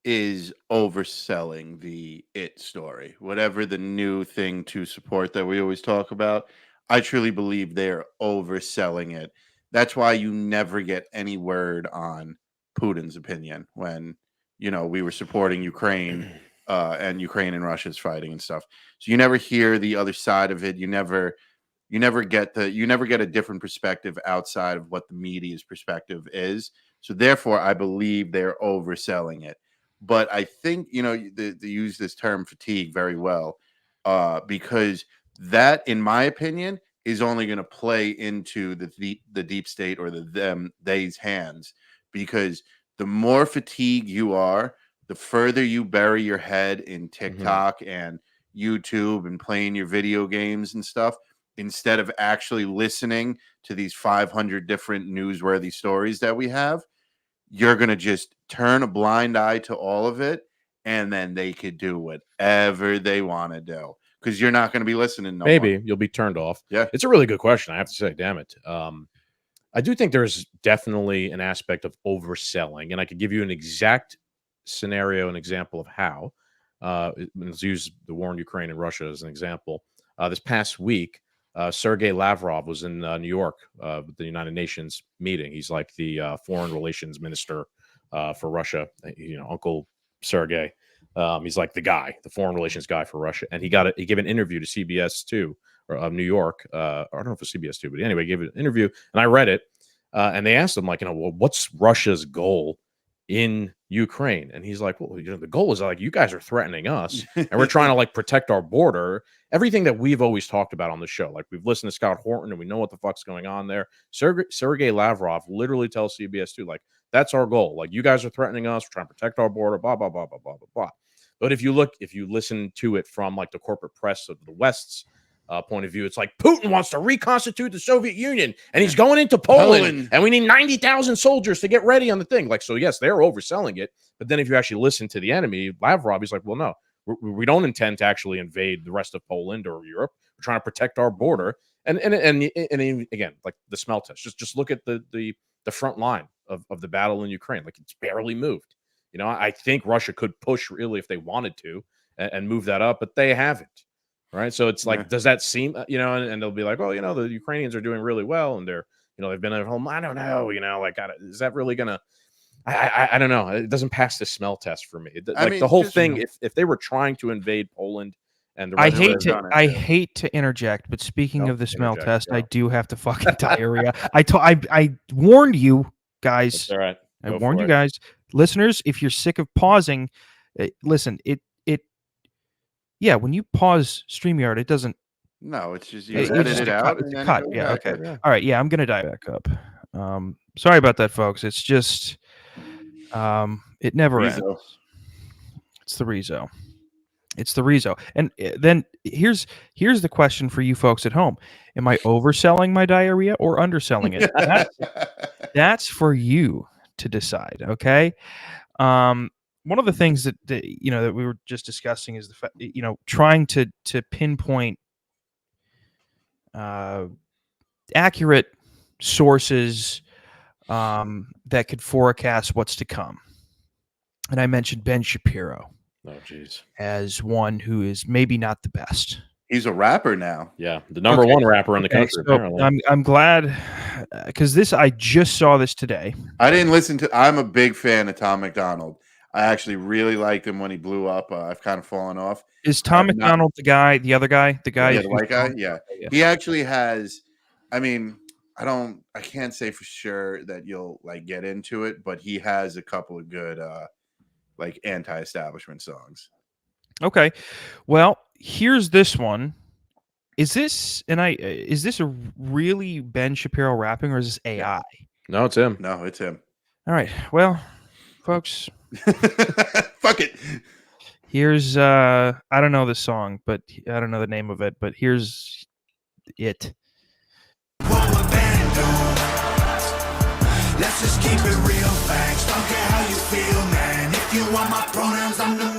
is overselling the it story, whatever the new thing to support that we always talk about. I truly believe they're overselling it. That's why you never get any word on Putin's opinion when, we were supporting Ukraine and Ukraine and Russia's fighting and stuff. So you never hear the other side of it. You never get a different perspective outside of what the media's perspective is. So therefore, I believe they're overselling it. But I think, they use this term fatigue very well because that, in my opinion, is only going to play into the deep state or they's hands, because the more fatigued you are, the further you bury your head in TikTok and YouTube and playing your video games and stuff, instead of actually listening to these 500 different newsworthy stories that we have. You're going to just turn a blind eye to all of it, and then they could do whatever they want to do because you're not going to be listening. Maybe you'll be turned off. Yeah. It's a really good question, I have to say. Damn it. I do think there's definitely an aspect of overselling, and I could give you an exact scenario, an example of how. Let's use the war in Ukraine and Russia as an example. This past week, Sergei Lavrov was in New York with the United Nations meeting. He's like the foreign relations minister for Russia, Uncle Sergei. He's like the foreign relations guy for Russia. And he gave an interview to CBS 2 of New York. I don't know if it's CBS 2, but anyway, he gave an interview and I read it. And they asked him well, what's Russia's goal in Ukraine? And he's like, well, the goal is you guys are threatening us and we're trying to protect our border. Everything that we've always talked about on the show. We've listened to Scott Horton and we know what the fuck's going on there. Sergei Lavrov literally tells CBS 2, that's our goal. You guys are threatening us. We're trying to protect our border, blah, blah, blah, blah, blah, blah, blah. But if you listen to it from the corporate press of the West's point of view, it's Putin wants to reconstitute the Soviet Union and he's going into Poland and we need 90,000 soldiers to get ready on the thing. So yes, they're overselling it. But then if you actually listen to the enemy, Lavrov, he's well, no, we don't intend to actually invade the rest of Poland or Europe. We're trying to protect our border. And again, the smell test, just look at the front line of the battle in Ukraine. It's barely moved. I think Russia could push really if they wanted to and move that up, but they haven't. Right. So it's does that seem, and they'll be oh, the Ukrainians are doing really well and they're, they've been at home. I don't know, is that really going to, I don't know. It doesn't pass the smell test for me. The whole thing, if they were trying to invade Poland and the I hate to interject, but speaking of the smell test, I do have to fucking diarrhea. I warned you guys. That's all right. I warned you guys, listeners, if you're sick of pausing, Listen, yeah, when you pause StreamYard, it doesn't. No, it's just you edit it out. It's a cut. Yeah. Okay. Yeah. All right. Yeah, I'm gonna dial back up. Sorry about that, folks. It's just, it never ends. It's the Rezo. It's the Rezo. And then here's the question for you folks at home: am I overselling my diarrhea or underselling it? That's for you to decide. Okay. One of the things that that we were just discussing is the fact, trying to pinpoint accurate sources that could forecast what's to come. And I mentioned Ben Shapiro. Oh, geez. As one who is maybe not the best. He's a rapper now. Yeah, the number one rapper in the country. So apparently. I'm glad because I just saw this today. I didn't listen to. I'm a big fan of Tom McDonald. I actually really liked him when he blew up. I've kind of fallen off. Is Tom McDonald the other guy? The white guy? Yeah. He actually has. I mean, I can't say for sure that you'll get into it, but he has a couple of good anti-establishment songs. Okay. Well, here's this one. Is this a really Ben Shapiro rapping, or is this AI? No, it's him. No, it's him. All right. Well, folks. Fuck it. Here's I don't know the song, but I don't know the name of it, but here's it. Let's just keep it real facts. Don't care how you feel, man. If you want my pronouns, I'm the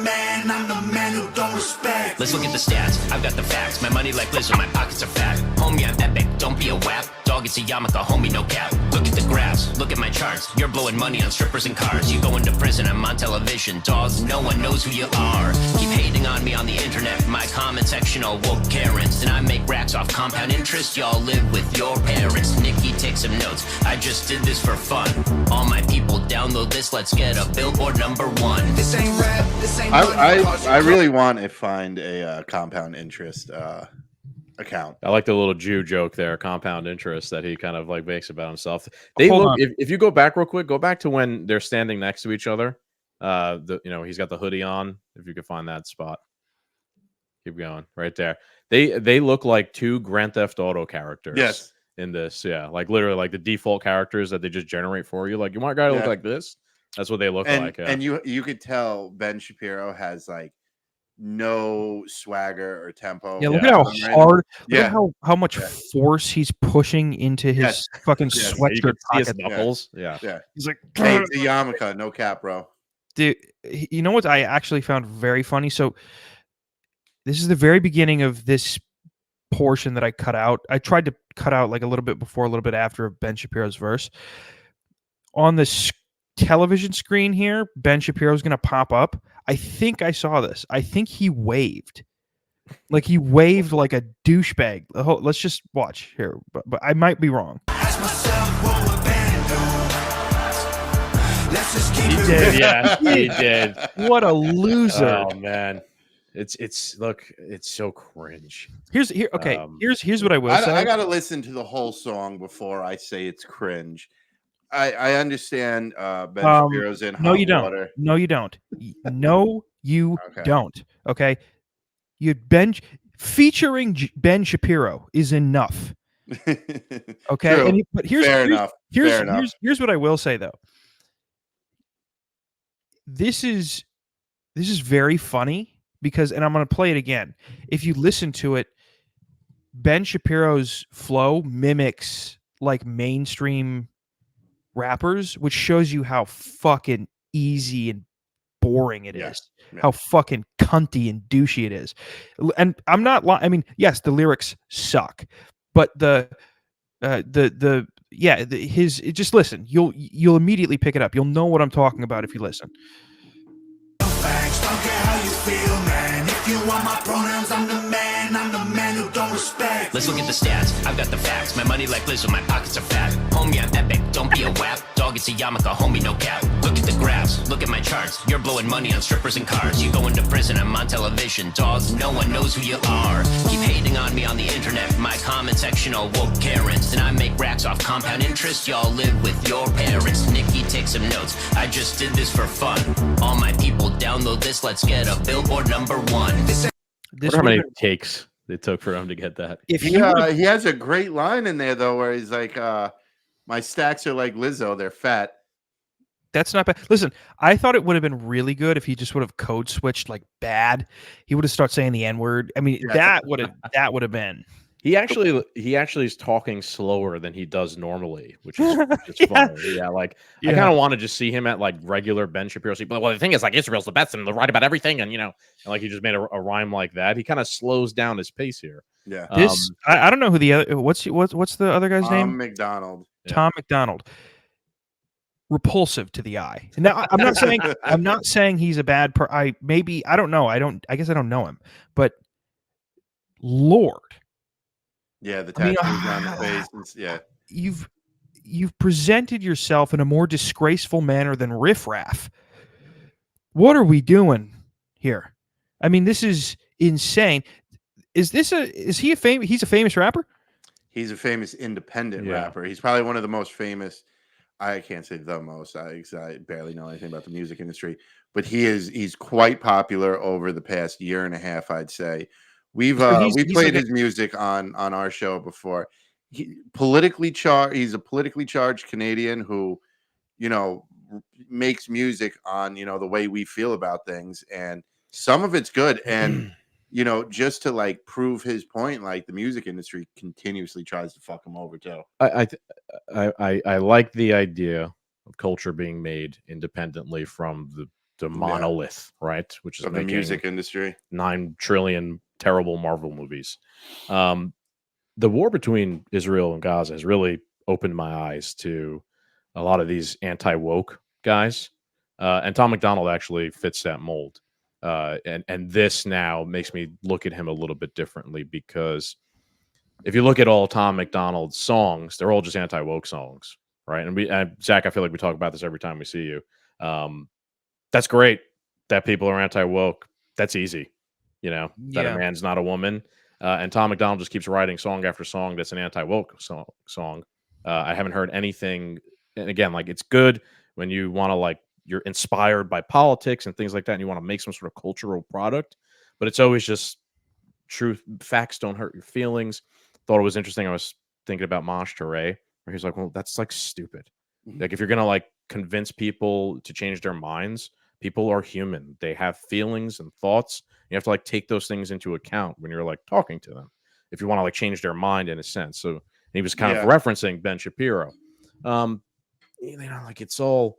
man who don't respect. Let's look at the stats. I've got the facts. My money like Lizzo, my pockets are fat. Homie, I'm epic. Don't be a wap. Dog, it's a yarmulke, homie, no cap. Look at the graphs. Look at my charts. You're blowing money on strippers and cars. You go into prison, I'm on television. Dog, no one knows who you are. Keep hating on me on the internet. My comment section all woke Karens. And I make racks off compound interest. Y'all live with your parents. Nikki, take some notes. I just did this for fun. All my people download this. Let's get a Billboard #1. This ain't rap. This ain't I really want to find a compound interest account. I like the little Jew joke there, compound interest, that he kind of makes about himself. If you go back real quick, go back to when they're standing next to each other. He's got the hoodie on. If you could find that spot, keep going right there. They look like two Grand Theft Auto characters. Yes. In this, yeah, literally the default characters that they just generate for you. You want a guy to look like this? That's what they look like. Yeah. And you could tell Ben Shapiro has no swagger or tempo. Yeah, look at how hard. Look at how much force he's pushing into his fucking sweatshirt pocket. His knuckles. Yeah. He's like, hey, it's a yarmulke, no cap, bro. Dude, you know what I actually found very funny? So this is the very beginning of this portion that I cut out. I tried to cut out a little bit before, a little bit after Ben Shapiro's verse. On the television screen here, Ben Shapiro's going to pop up. I think I saw this. I think he waved. He waved like a douchebag. Let's just watch here, but I might be wrong. He did, yeah, he did. What a loser! Oh man, it's so cringe. Here's what I will say. I gotta listen to the whole song before I say it's cringe. I understand Ben Shapiro's in hot water. No, you don't. No, you don't. Okay, featuring Ben Shapiro is enough. Okay, but here's what I will say though. This is very funny because, and I'm going to play it again. If you listen to it, Ben Shapiro's flow mimics mainstream rappers, which shows you how fucking easy and boring it is. Yeah. How fucking cunty and douchey it is. And I'm not lying. I mean, yes, the lyrics suck, but just listen. You'll immediately pick it up. You'll know what I'm talking about if you listen. Facts, don't care how you feel, man. If you want my pronouns, I'm the man who don't respect. Let's look at the stats. I've got the facts. My money like Lizzo, my pockets are fat. Homie, I'm epic. Don't be a wap. Dog, it's a yarmulke, homie, no cap. Look at the graphs. Look at my charts. You're blowing money on strippers and cars. You go into prison, I'm on television. Dog, no one knows who you are. Keep hating on me on the internet. My comment section all woke Karens. And I make racks off compound interest. Y'all live with your parents. Nikki, take some notes. I just did this for fun. All my people download this. Let's get a Billboard #1. How many takes it took for him to get that? If he has a great line in there though, where he's like, "My stacks are like Lizzo; they're fat." That's not bad. Listen, I thought it would have been really good if he just would have code switched like bad. He would have started saying the N-word. I mean, that would have been. He actually is talking slower than he does normally, which is funny. Yeah, like I kind of want to just see him at like regular Ben Shapiro. But well, the thing is, like Israel's the best and they're right about everything, and like he just made a rhyme like that. He kind of slows down his pace here. Yeah. I don't know who the other. What's the other guy's name? Tom McDonald. Tom McDonald. Repulsive to the eye. Now, I'm not saying he's a bad I don't know. I guess I don't know him. But Lord. Yeah, the tattoos on the face. Yeah. You've presented yourself in a more disgraceful manner than Riff Raff. What are we doing here? I mean, this is insane. He's a famous rapper? He's a famous independent rapper. He's probably one of the most famous. I can't say the most. I barely know anything about the music industry, but he's quite popular over the past year and a half, I'd say. We've played his music on our show before. He's a politically charged Canadian who, makes music on, the way we feel about things, and some of it's good. And just to like prove his point, like the music industry continuously tries to fuck him over too. I like the idea of culture being made independently from the monolith, right? Which is of the music industry. 9 trillion terrible Marvel movies. The war between Israel and Gaza has really opened my eyes to a lot of these anti-woke guys. And Tom McDonald actually fits that mold. And this now makes me look at him a little bit differently, because if you look at all Tom McDonald's songs, they're all just anti-woke songs, right? And Zach, I feel like we talk about this every time we see you. That's great that people are anti-woke. That's easy, that a man's not a woman. And Tom McDonald just keeps writing song after song that's an anti-woke song. I haven't heard anything. And again, like, it's good when you want to, like, you're inspired by politics and things like that, and you want to make some sort of cultural product, but it's always just truth. Facts don't hurt your feelings. Thought it was interesting. I was thinking about Mosh Touré, where he's like, well, that's like stupid. Like, if you're going to like convince people to change their minds, people are human. They have feelings and thoughts. You have to like take those things into account when you're like talking to them, if you want to like change their mind in a sense. So he was kind of referencing Ben Shapiro. Like, it's all,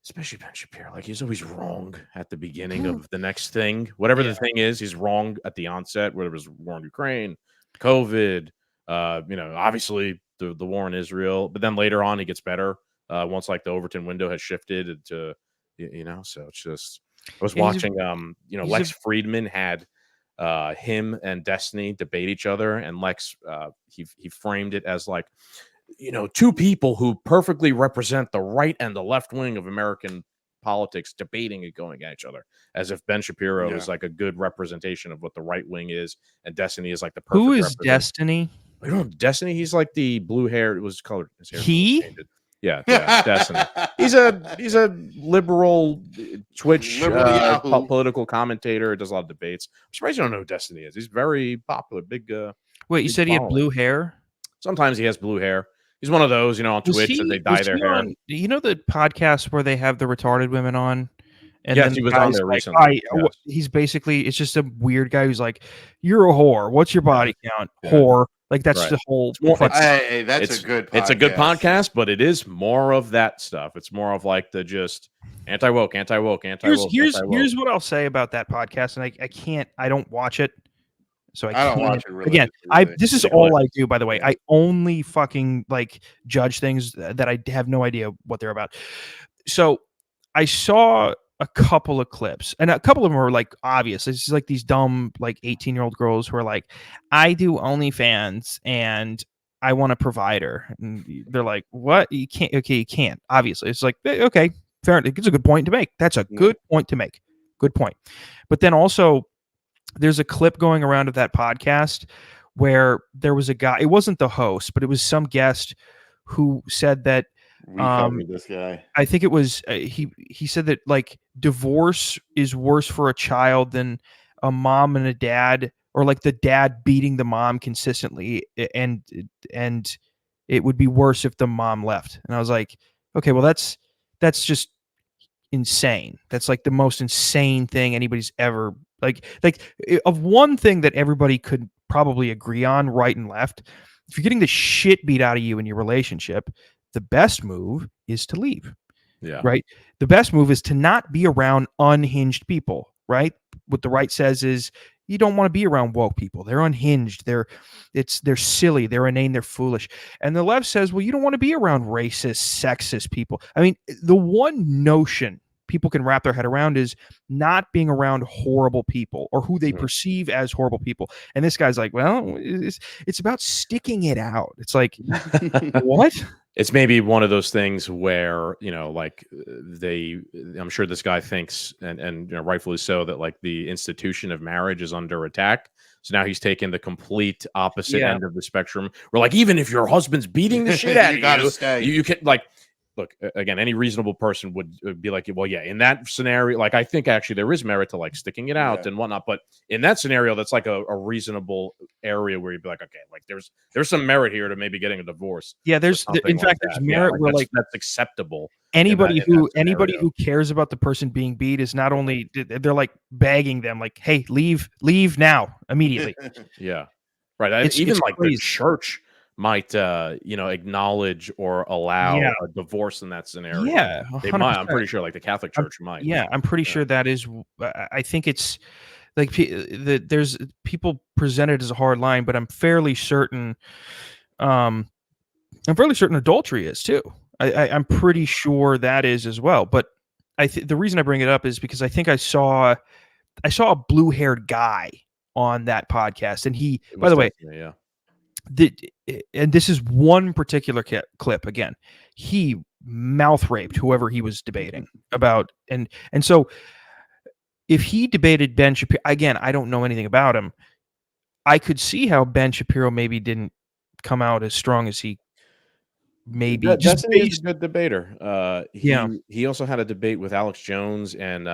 especially Ben Shapiro, like, he's always wrong at the beginning of the next thing. Whatever the thing is, he's wrong at the onset, whether it was war in Ukraine, COVID, obviously the war in Israel. But then later on, he gets better once like the Overton window has shifted to, so it's just, I was watching, Lex Friedman had him and Destiny debate each other, and Lex, he framed it as like, two people who perfectly represent the right and the left wing of American politics debating and going at each other, as if Ben Shapiro is like a good representation of what the right wing is, and Destiny is like the perfect. Who is Destiny? You know Destiny? He's like the blue hair. It was colored. His hair Yeah, Destiny. He's a liberal Twitch political commentator. Does a lot of debates. I'm surprised you don't know who Destiny is. He's very popular. Big. Wait, you said he had blue hair? Sometimes he has blue hair. He's one of those, on Twitch that they dye their hair. The podcast where they have the retarded women on? And yes, then he was on there recently. He's basically, it's just a weird guy who's like, you're a whore. What's your body count? Yeah. Whore. Like, that's the whole. Hey, that's a good podcast. It's a good podcast, but it is more of that stuff. It's more of like the just anti-woke. Here's what I'll say about that podcast, and I don't watch it. So I don't watch it really. Again, this is all I do, by the way. I only fucking like judge things that I have no idea what they're about. So I saw a couple of clips, and a couple of them were like obvious. It's just like these dumb like 18-year-old girls who are like, I do OnlyFans and I want a provider. And they're like, what? You can't. Okay, you can't. Obviously, it's like, okay, fair enough. It's a good point to make. That's a good point to make. Good point. But then also, there's a clip going around of that podcast where there was a guy. It wasn't the host, but it was some guest who said that. We covered this guy. I think it was he said that like divorce is worse for a child than a mom and a dad, or like the dad beating the mom consistently, and it would be worse if the mom left. And I was like, okay, well that's just insane. That's like the most insane thing anybody's ever like of one thing that everybody could probably agree on, right and left. If you're getting the shit beat out of you in your relationship, the best move is to leave. Yeah. Right. The best move is to not be around unhinged people. Right. What the right says is you don't want to be around woke people. They're unhinged. They're silly. They're inane. They're foolish. And the left says, well, you don't want to be around racist, sexist people. I mean, the one notion people can wrap their head around is not being around horrible people or who they perceive as horrible people. And this guy's like, well, it's about sticking it out. It's like, what? It's maybe one of those things where, like I'm sure this guy thinks, and rightfully so, that like the institution of marriage is under attack. So now he's taken the complete opposite end of the spectrum. Where like, even if your husband's beating the shit out of you can like, look, again, any reasonable person would be like, well, yeah, in that scenario, like I think actually there is merit to like sticking it out and whatnot. But in that scenario, that's like a reasonable area where you'd be like, okay, like there's some merit here to maybe getting a divorce. Yeah, there's merit where like that's acceptable. Anybody who cares about the person being beat is not only they're like begging them, like, hey, leave now immediately. Yeah, right. It's like crazy. The church might acknowledge or allow a divorce in that scenario. Yeah, 100%. They might. I'm pretty sure like the Catholic Church might. Yeah, I'm pretty sure that is. I think it's like there's people present it as a hard line, but I'm fairly certain adultery is too. I'm pretty sure that is as well. But the reason I bring it up is because I think I saw a blue-haired guy on that podcast, and he, by the way, and this is one particular clip. Again, he mouth raped whoever he was debating about, and so if he debated Ben Shapiro, again, I don't know anything about him. I could see how Ben Shapiro maybe didn't come out as strong as he maybe. He's a good debater. He also had a debate with Alex Jones and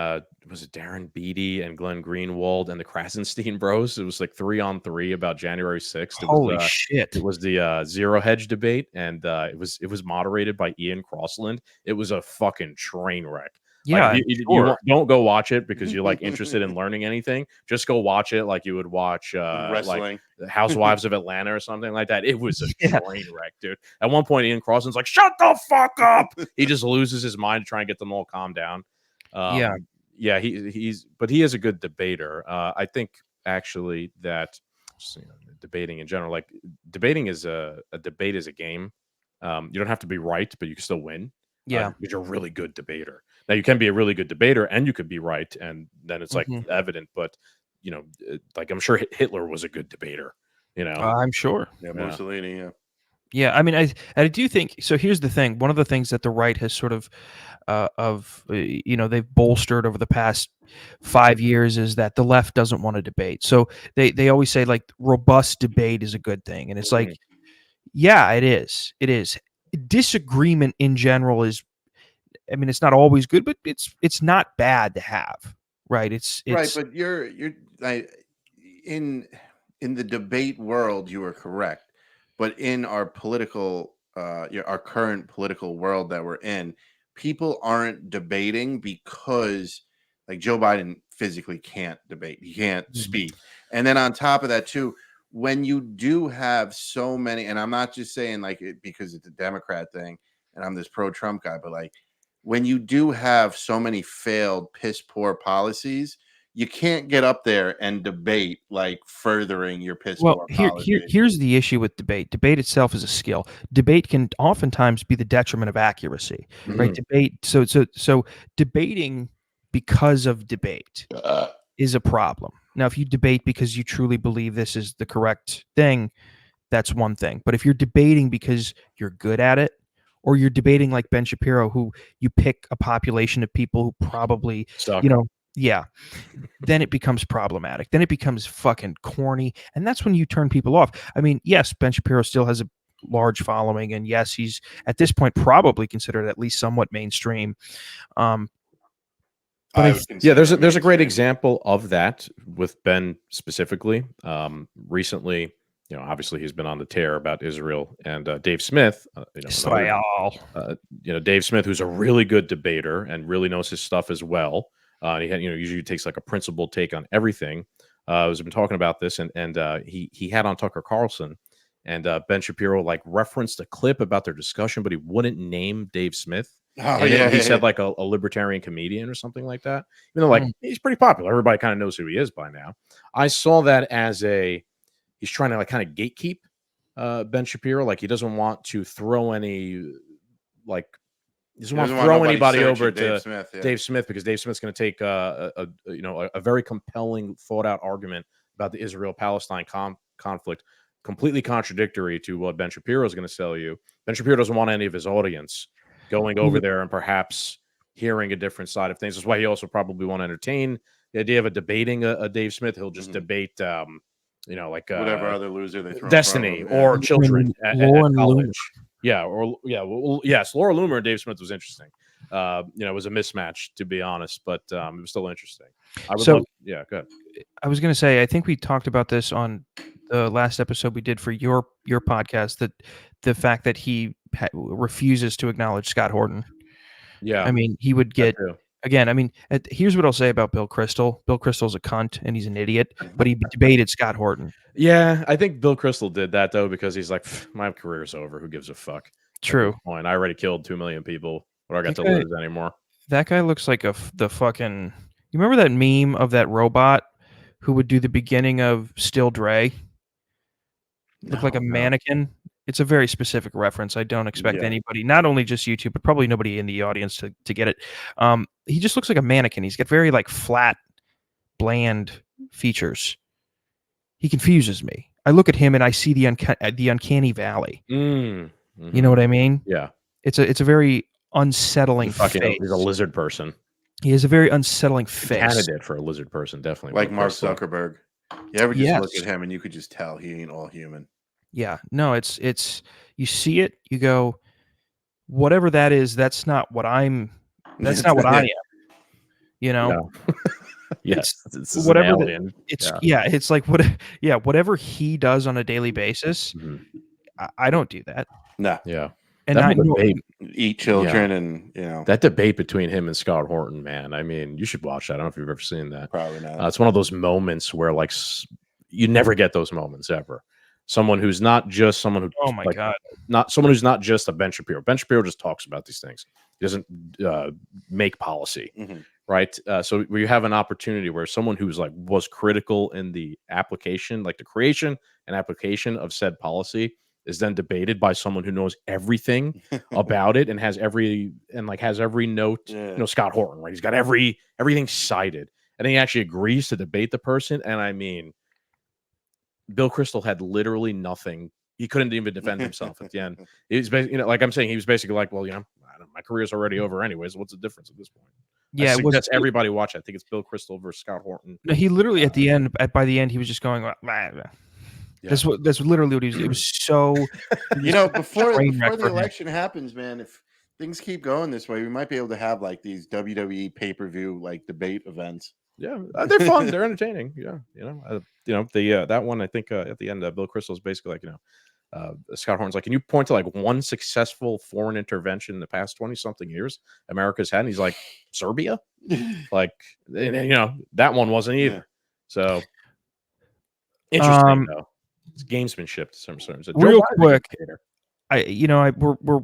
was it Darren Beatty and Glenn Greenwald and the Krasenstein Bros. It was like 3-on-3 about January 6th. Holy shit! It was the Zero Hedge debate, and it was moderated by Ian Crossland. It was a fucking train wreck. Yeah, like, you don't go watch it because you're like interested in learning anything. Just go watch it like you would watch wrestling, like the Housewives of Atlanta or something like that. It was a train wreck, dude. At one point, Ian Crossland's like, "Shut the fuck up!" He just loses his mind to try and get them all calmed down. He is a good debater. I think actually that debating in general, like debating is a debate is a game. You don't have to be right, but you can still win. Yeah, because you're a really good debater. Now you can be a really good debater and you could be right, and then it's like evident. But like I'm sure Hitler was a good debater. I'm sure. Yeah, Mussolini. Yeah. Yeah, I mean, I do think so. Here's the thing: one of the things that the right has sort of, they've bolstered over the past 5 years is that the left doesn't want to debate. So they always say like robust debate is a good thing, and it's like, yeah, it is. It is. Disagreement in general is, I mean, it's not always good, but it's not bad to have, right? It's right, but you're like in the debate world, you are correct, but in our political, our current political world that we're in, people aren't debating because, like, Joe Biden physically can't debate; he can't speak, and then on top of that too. When you do have so many, and I'm not just saying like it because it's a Democrat thing and I'm this pro-Trump guy, but like when you do have so many failed, piss poor policies, you can't get up there and debate like furthering your piss poor policy. Here's the issue with debate. Debate itself is a skill. Debate can oftentimes be the detriment of accuracy, right? Debate. So debating because of debate is a problem. Now, if you debate because you truly believe this is the correct thing, that's one thing. But if you're debating because you're good at it, or you're debating like Ben Shapiro, who you pick a population of people who probably, yeah, then it becomes problematic. Then it becomes fucking corny, and that's when you turn people off. I mean, yes, Ben Shapiro still has a large following, and yes, he's at this point probably considered at least somewhat mainstream. But there's a great example of that with Ben specifically. Recently, obviously he's been on the tear about Israel, and Dave Smith, Dave Smith, who's a really good debater and really knows his stuff as well. He had, usually takes like a principled take on everything. Has been talking about this, and he had on Tucker Carlson, and Ben Shapiro like referenced a clip about their discussion, but he wouldn't name Dave Smith. He said like a libertarian comedian or something like that. Even though he's pretty popular, everybody kind of knows who he is by now. I saw that as he's trying to like kind of gatekeep Ben Shapiro. Like he doesn't want to throw any anybody over to Dave Smith because Dave Smith's going to take a very compelling, thought out argument about the Israel-Palestine conflict, completely contradictory to what Ben Shapiro is going to sell you. Ben Shapiro doesn't want any of his audience going over there and perhaps hearing a different side of things. That's why he also probably won't entertain the idea of debating a Dave Smith. He'll just debate, whatever other loser they throw Destiny or children at college. Yes, Laura Loomer and Dave Smith was interesting. It was a mismatch, to be honest, but it was still interesting. Go ahead. I was going to say, I think we talked about this on the last episode we did for your podcast, that the fact that he refuses to acknowledge Scott Horton. Yeah. I mean, he would get, again, I mean, here's what I'll say about Bill Kristol. Bill Kristol's a cunt and he's an idiot, but he debated Scott Horton. Yeah, I think Bill Kristol did that, though, because he's like, my career's over. Who gives a fuck? True. I already killed 2 million people. What do I got to lose anymore? That guy looks like the fucking... You remember that meme of that robot who would do the beginning of Still Dre? Look like a mannequin. It's a very specific reference. I don't expect anybody, not only just YouTube, but probably nobody in the audience to get it. He just looks like a mannequin. He's got very like flat, bland features. He confuses me. I look at him and I see the uncanny valley. Mm-hmm. You know what I mean? Yeah. It's a very unsettling face. He's a lizard person. He has a very unsettling face. Candidate for a lizard person, definitely. Like Mark Zuckerberg. You ever just look at him and you could just tell he ain't all human. Yeah. No, it's you see it, you go, whatever that is, that's not what I am. You know? No. Yes. It's whatever it's like whatever he does on a daily basis. Mm-hmm. I don't do that. No. Yeah. And I eat children and that debate between him and Scott Horton, man. I mean, you should watch that. I don't know if you've ever seen that. Probably not. It's one of those moments where like you never get those moments ever. Someone who's not just someone who not someone who's not just a Ben Shapiro. Ben Shapiro just talks about these things. He doesn't make policy. Mm-hmm. Right. So where you have an opportunity where someone who's like was critical in the application, like the creation and application of said policy, is then debated by someone who knows everything about it and has every note. You know, Scott Horton, right? He's got everything cited, and he actually agrees to debate the person. And I mean, Bill Kristol had literally nothing. He couldn't even defend himself at the end. He was basically, like I'm saying, he was basically like, well, my career's already over anyways. What's the difference at this point? Yeah, that's everybody watch. I think it's Bill Kristol versus Scott Horton. No, he literally by the end, he was just going. That's literally what he was. It was so. Before the election happens, man, if things keep going this way, we might be able to have like these WWE pay-per-view like debate events. Yeah, they're fun. They're entertaining. Yeah, that one. I think at the end, Bill Kristol's basically like, Scott Horton's like, can you point to like one successful foreign intervention in the past 20-something years America's had? And he's like, Serbia? Like, that one wasn't either. Yeah. So interesting though. It's gamesmanship to some terms. Real quick, we're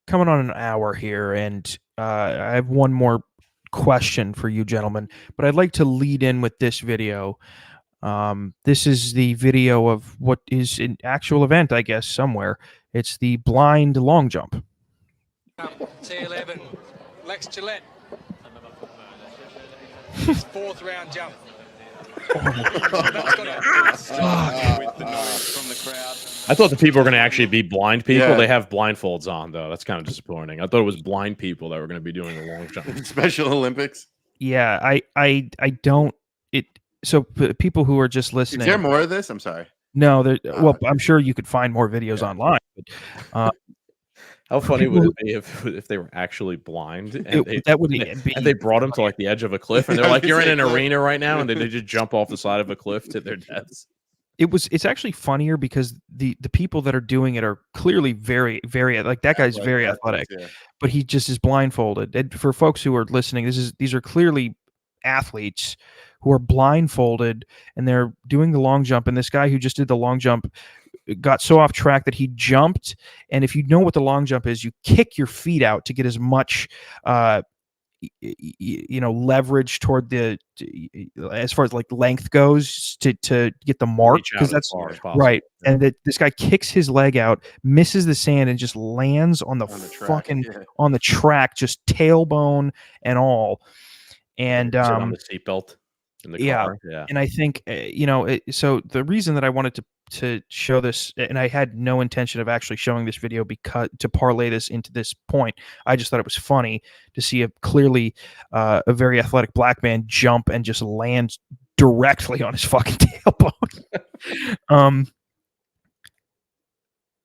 coming on an hour here, and I have one more question for you gentlemen, but I'd like to lead in with this video. This is the video of what is an actual event, I guess, somewhere. It's the blind long jump. T11, Lex Gillette. Fourth round jump. I thought the people were going to actually be blind people. Yeah. They have blindfolds on, though. That's kind of disappointing. I thought it was blind people that were going to be doing the long jump. Special Olympics. Yeah, I don't. It so people who are just listening. Is there more of this? I'm sorry. No, well, I'm sure you could find more videos online. But, how funny would it be if they were actually blind and they brought them to like the edge of a cliff and they're like, "You're in an arena right now," and they just jump off the side of a cliff to their deaths. It's actually funnier because the people that are doing it are clearly very, very, like, that guy's very athletic, but he just is blindfolded. And for folks who are listening, these are clearly athletes who are blindfolded and they're doing the long jump. And this guy who just did the long jump got so off track that he jumped. And if you know what the long jump is, you kick your feet out to get as much leverage toward the, as far as like length goes, to get the mark, because that's right. And this guy kicks his leg out, misses the sand, and just lands on the fucking on the track, just tailbone and all. And on the seatbelt in the car. Yeah. And I think so the reason that I wanted to show this, and I had no intention of actually showing this video because to parlay this into this point, I just thought it was funny to see a clearly a very athletic black man jump and just land directly on his fucking tailbone.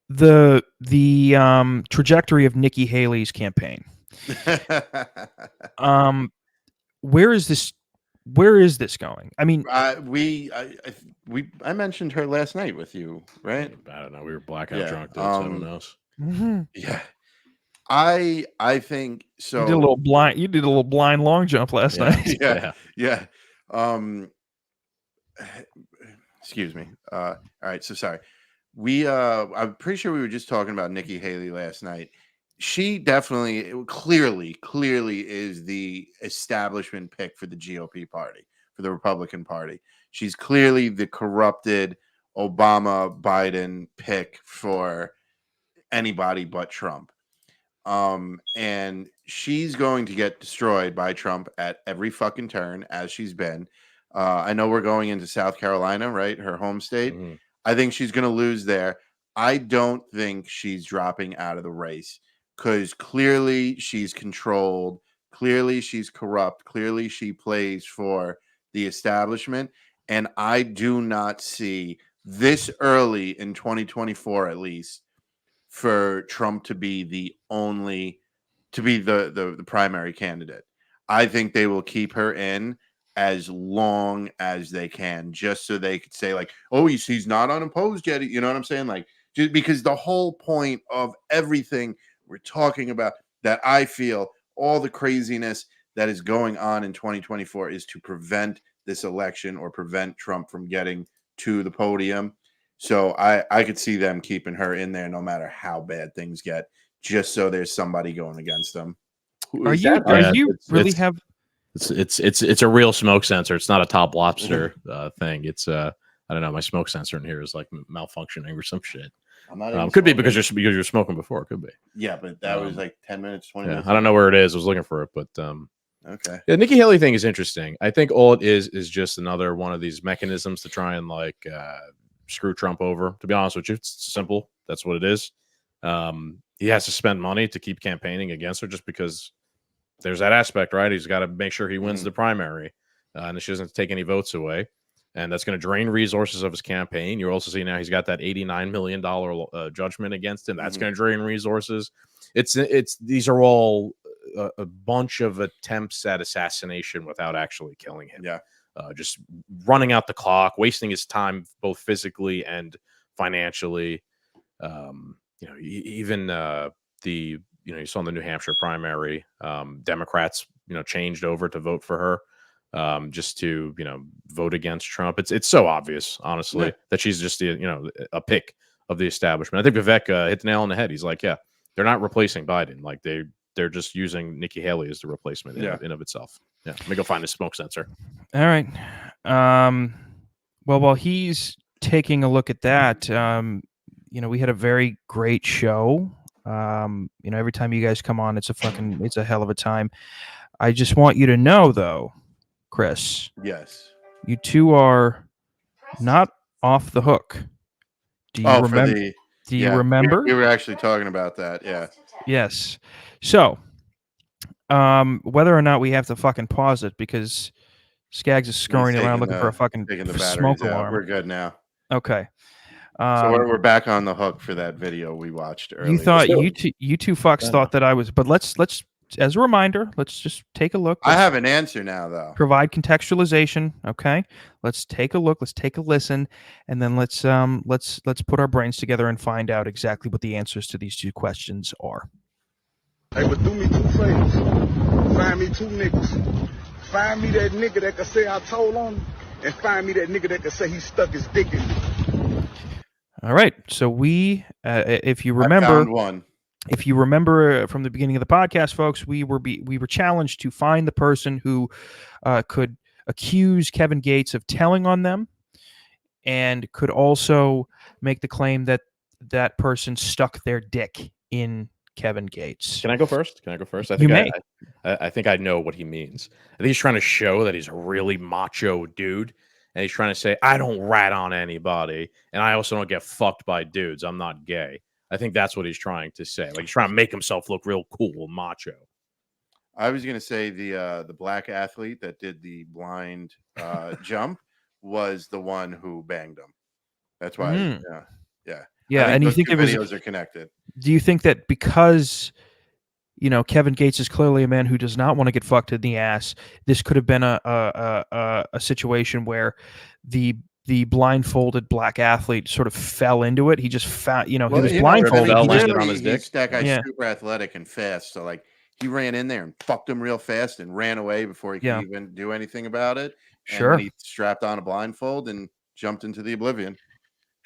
The trajectory of Nikki Haley's campaign. Where is this going? I mean, I mentioned her last night with you, right? I don't know. We were blackout drunk, dude, so who knows? Yeah. I think so. You did a little blind long jump last night. Yeah. Excuse me. All right. So sorry. I'm pretty sure we were just talking about Nikki Haley last night. She definitely, clearly is the establishment pick for the GOP party, for the Republican Party. She's clearly the corrupted Obama-Biden pick for anybody but Trump. And she's going to get destroyed by Trump at every fucking turn, as she's been. I know we're going into South Carolina, right? Her home state. Mm-hmm. I think she's going to lose there. I don't think she's dropping out of the race, because clearly she's controlled, clearly she's corrupt, clearly she plays for the establishment. And I do not see this early in 2024, at least, for Trump to be the primary candidate. I think they will keep her in as long as they can, just so they could say, like, oh, he's not unopposed yet. You know what I'm saying? Like, just because the whole point of everything we're talking about, that I feel all the craziness that is going on in 2024 is to prevent this election or prevent Trump from getting to the podium. So I could see them keeping her in there no matter how bad things get, just so there's somebody going against them. It's a real smoke sensor. It's not a Top Lobster thing. It's I don't know. My smoke sensor in here is like malfunctioning or some shit. Could be because you're smoking before. Could be. Yeah, but that was like 10 minutes, 20 minutes. I don't know where it is. I was looking for it, but okay. Yeah, Nikki Haley thing is interesting. I think all it is just another one of these mechanisms to try and like screw Trump over. To be honest with you, it's simple. That's what it is. He has to spend money to keep campaigning against her, just because there's that aspect, right? He's got to make sure he wins the primary, and she doesn't take any votes away. And that's going to drain resources of his campaign. You also see now he's got that $89 million judgment against him. That's going to drain resources. These are all a bunch of attempts at assassination without actually killing him. Yeah, just running out the clock, wasting his time both physically and financially. Even you saw in the New Hampshire primary, Democrats changed over to vote for her. Just to vote against Trump. It's so obvious, honestly, that she's just a pick of the establishment. I think Vivek hit the nail on the head. He's like, yeah, they're not replacing Biden. Like they're just using Nikki Haley as the replacement in of itself. Yeah, let me go find a smoke sensor. All right. Well, while he's taking a look at that, we had a very great show. Every time you guys come on, it's a hell of a time. I just want you to know, though, Chris. Yes. You two are not off the hook. Do you remember? Do you remember? We were actually talking about that. Yeah. Yes. So, Whether or not we have to fucking pause it because Scagz is scurrying around looking for a fucking smoke alarm. We're good now. Okay. So we're back on the hook for that video we watched earlier. You thought you two fucks thought that I was, but let's as a reminder, let's just take a look. I have an answer now, though. Provide contextualization. Okay, let's take a look. Let's take a listen, and then let's put our brains together and find out exactly what the answers to these two questions are. Hey, but do me 2 favors. Find me 2 niggas. Find me that nigga that can say I told on him, and find me that nigga that can say he stuck his dick in me. All right. So we, if you remember, from the beginning of the podcast, folks, we were challenged to find the person who could accuse Kevin Gates of telling on them, and could also make the claim that that person stuck their dick in Kevin Gates. Can I go first? I think you may. I think I know what he means. I think he's trying to show that he's a really macho dude. And he's trying to say, I don't rat on anybody, and I also don't get fucked by dudes. I'm not gay. I think that's what he's trying to say. Like, he's trying to make himself look real cool and macho. I was going to say the black athlete that did the blind jump was the one who banged him. That's why. Yeah. And you think videos are connected? Do you think that because Kevin Gates is clearly a man who does not want to get fucked in the ass, this could have been a situation where the blindfolded black athlete sort of fell into it? He just found, he was blindfolded. That guy's super athletic and fast, so like he ran in there and fucked him real fast and ran away before he could even do anything about it. Sure. And he strapped on a blindfold and jumped into the oblivion.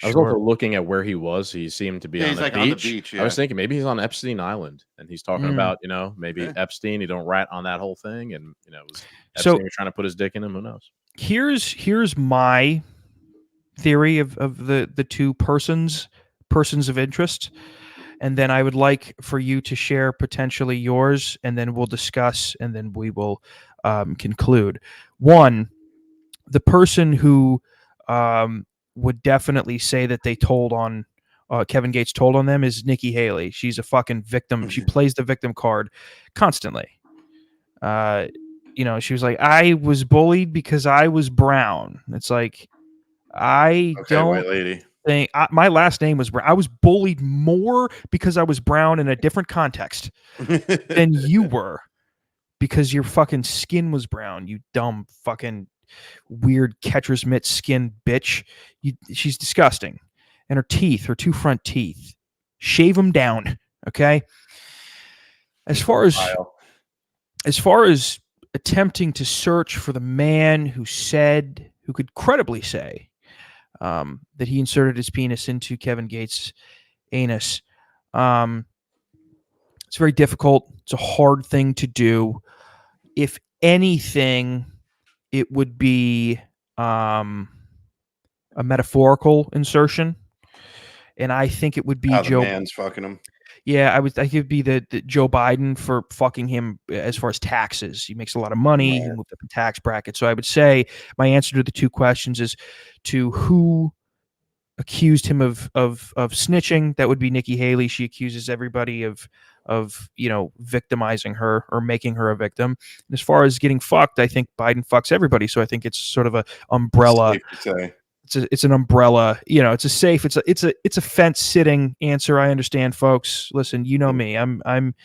I was also looking at where he was. He seemed to be on, the on the beach. I was thinking maybe he's on Epstein Island, and he's talking about, maybe Epstein. He don't rat on that whole thing, and Epstein was trying to put his dick in him. Who knows? Here's my theory of the two persons of interest, and then I would like for you to share potentially yours, and then we'll discuss, and then we will conclude. One, the person who would definitely say that they told on Kevin Gates told on them is Nikki Haley. She's a fucking victim. She plays the victim card constantly. She was like, I was bullied because I was brown. It's like, I don't white lady. Think my last name was Brown. I was bullied more because I was brown in a different context than you were because your fucking skin was brown, you dumb fucking weird catcher's mitt skin bitch. She's disgusting. And her teeth, her 2 front teeth, shave them down. Okay. As far as attempting to search for the man who could credibly say that he inserted his penis into Kevin Gates' anus, it's very difficult. It's a hard thing to do. If anything, it would be a metaphorical insertion, and I think it would be Joe. The man's fucking him. Yeah, I think it'd be the Joe Biden for fucking him as far as taxes. He makes a lot of money. He moved up in tax bracket. So I would say my answer to the two questions is to who accused him of snitching. That would be Nikki Haley. She accuses everybody of victimizing her or making her a victim. And as far as getting fucked, I think Biden fucks everybody. So I think it's sort of a umbrella. It's an umbrella. It's a safe. It's a fence sitting answer. I understand, folks. Listen, you know me. I'm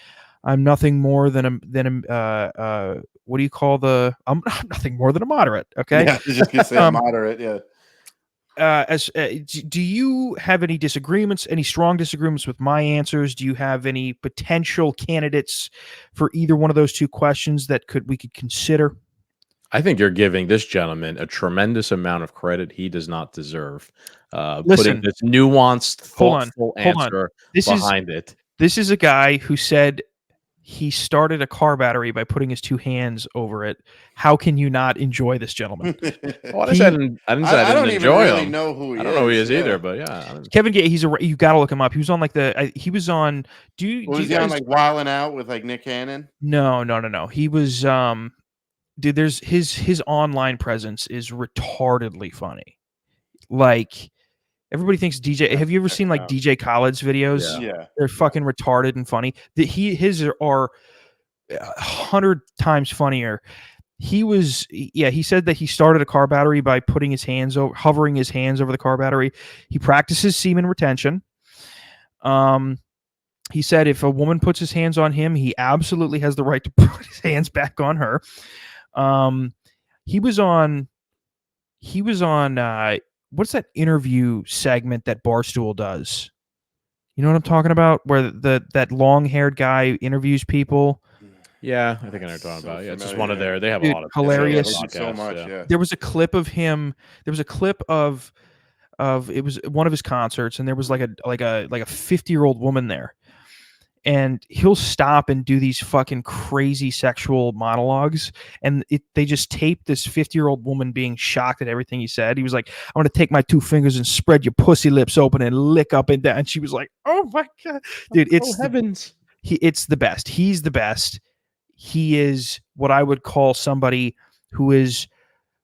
nothing more than a what do you call I'm nothing more than a moderate. Okay. Yeah, just gonna say a moderate. Yeah. Do you have any disagreements, any strong disagreements with my answers? Do you have any potential candidates for either one of those two questions that we could consider? I think you're giving this gentleman a tremendous amount of credit he does not deserve. Putting this nuanced, thoughtful answer behind it. This is a guy who said he started a car battery by putting his 2 hands over it. How can you not enjoy this gentleman? Well, I didn't enjoy him. Really know who he I don't know who he is either, but yeah. Kevin Gates, you got to look him up. He was on like was on was he on like Wildin' Out with like Nick Cannon? No. He was dude, there's his online presence is retardedly funny. Like everybody thinks DJ. Have you ever seen like DJ Khaled's videos? Yeah. They're fucking retarded and funny. His are 100 times funnier. He said that he started a car battery by hovering his hands over the car battery. He practices semen retention. He said if a woman puts his hands on him, he absolutely has the right to put his hands back on her. He was on what's that interview segment that Barstool does? You know what I'm talking about? Where that long-haired guy interviews people. Yeah, I think I know what you're talking about. Yeah, it's just one of their. They have a lot of hilarious. So much. Yeah. There was a clip of him. There was a clip of it was one of his concerts, and there was like a 50-year-old woman there, and he'll stop and do these fucking crazy sexual monologues, and they just taped this 50-year-old woman being shocked at everything he said. He was like, "I'm gonna take my 2 fingers and spread your pussy lips open and lick up and down." And she was like, "Oh my god, dude! Heavens! It's the best. He's the best. He is what I would call somebody who is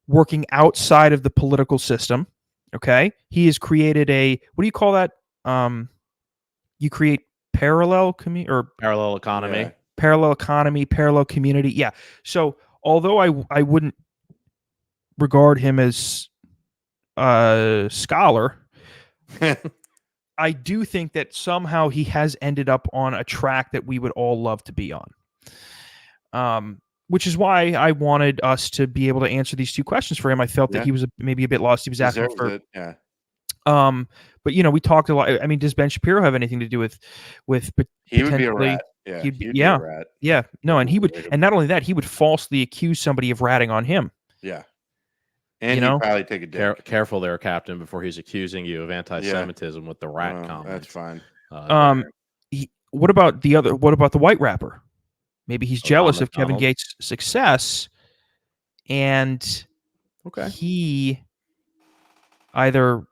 working outside of the political system. Okay, he has created what do you call that? You create parallel economy, parallel economy, parallel community. Yeah. So although I wouldn't regard him as a scholar, I do think that somehow he has ended up on a track that we would all love to be on. Which is why I wanted us to be able to answer these 2 questions for him. I felt that he was maybe a bit lost. He was asking for it. Yeah. But we talked a lot. I mean, does Ben Shapiro have anything to do with he would be a rat? Yeah, he'd be a rat. Yeah, no, and he would, and not only that, he would falsely accuse somebody of ratting on him. Yeah, and he'd probably take a dick. Careful there, Captain, before he's accusing you of anti-Semitism with the rat comment. That's fine. What about the white rapper? Maybe he's jealous of Kevin Gates' success, and he either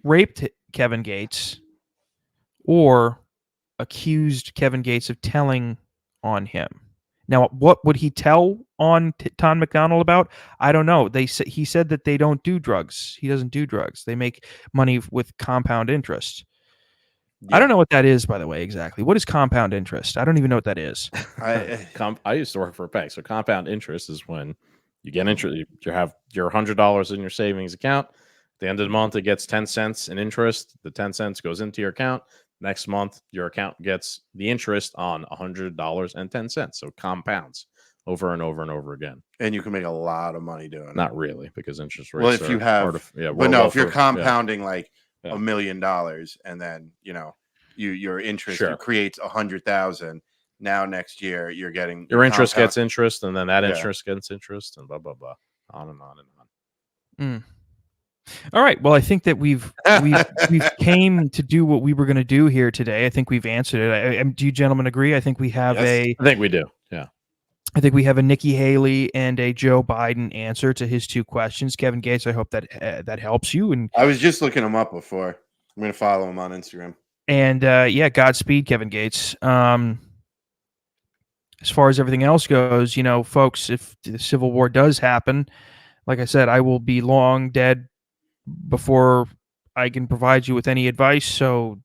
raped Kevin Gates or accused Kevin Gates of telling on him. Now, what would he tell on Tom McDonald about? I don't know. He said that they don't do drugs. He doesn't do drugs. They make money with compound interest. Yeah. I don't know what that is, by the way, exactly. What is compound interest? I don't even know what that is. I used to work for a bank. So compound interest is when you get interest. You have your $100 in your savings account. At the end of the month, it gets 10 cents in interest. The 10 cents goes into your account. Next month, your account gets the interest on $100.10. So compounds over and over and over again. And you can make a lot of money doing it. Not really, because interest rates. Well, if you have, if you're compounding like $1 million, and then your interest creates 100,000. Now next year you're getting your interest gets interest, and then that interest gets interest, and blah blah blah, on and on and on. All right. Well, I think that we've came to do what we were going to do here today. I think we've answered it. Do you gentlemen agree? I think we have I think we do. Yeah. I think we have a Nikki Haley and a Joe Biden answer to his 2 questions. Kevin Gates, I hope that that helps you. And I was just looking him up before. I'm going to follow him on Instagram. And Godspeed, Kevin Gates. As far as everything else goes, folks, if the Civil War does happen, like I said, I will be long dead before I can provide you with any advice. So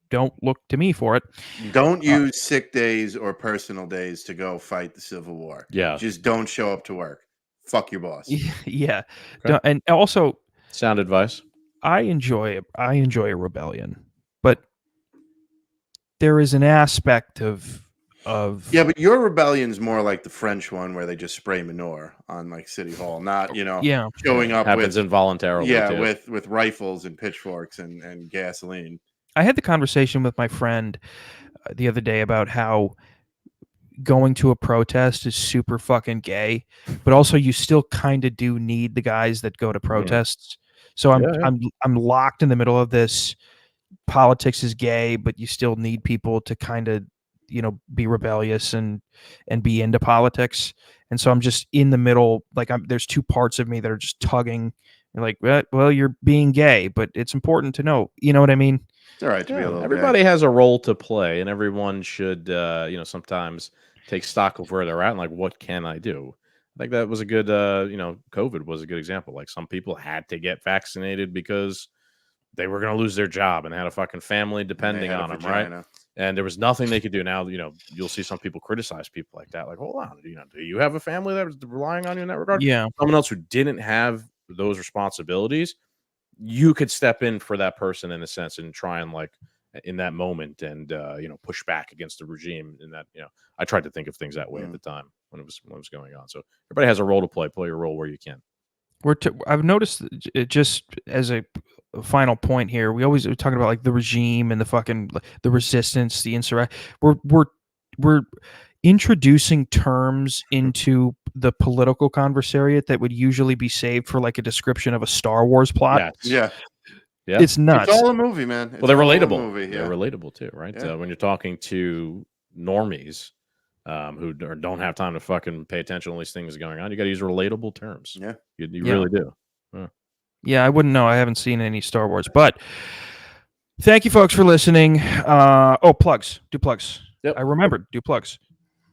don't look to me for it. Don't use sick days or personal days to go fight the Civil War. Yeah. Just don't show up to work. Fuck your boss. Yeah. Okay. And also, sound advice. I enjoy a rebellion, but there is an aspect of but your rebellion's more like the French one where they just spray manure on like City Hall, not showing up happens involuntarily. Yeah, with rifles and pitchforks and gasoline. I had the conversation with my friend the other day about how going to a protest is super fucking gay, but also you still kind of do need the guys that go to protests. So I'm locked in the middle of this. Politics is gay, but you still need people to kind of be rebellious and be into politics. And so I'm just in the middle. Like there's 2 parts of me that are just tugging. You're like, well, you're being gay, but it's important to know. You know what I mean? It's all right to be a little. Everybody has a role to play, and everyone should, sometimes take stock of where they're at and like, what can I do? I think that was a good, COVID was a good example. Like some people had to get vaccinated because they were going to lose their job and had a fucking family depending on them, right? And there was nothing they could do. Now, you'll see some people criticize people like that. Like, hold on, do you have a family that was relying on you in that regard? Yeah. Someone else who didn't have those responsibilities, you could step in for that person in a sense and try and like in that moment and push back against the regime. In that, I tried to think of things that way at the time when it was going on. So everybody has a role to play. Play your role where you can. I've noticed it just as a final point here. We always are talking about like the regime and the resistance, the insurrection. We're introducing terms into the political conversariat that would usually be saved for like a description of a Star Wars plot. Yeah. It's nuts. It's all a movie, man. Well, they're relatable. They're relatable too, right? Yeah. When you're talking to normies who don't have time to fucking pay attention to all these things going on, you got to use relatable terms. Yeah, you really do. Yeah, I wouldn't know. I haven't seen any Star Wars, but thank you, folks, for listening. Plugs. Do plugs. Yep. I remembered. Do plugs.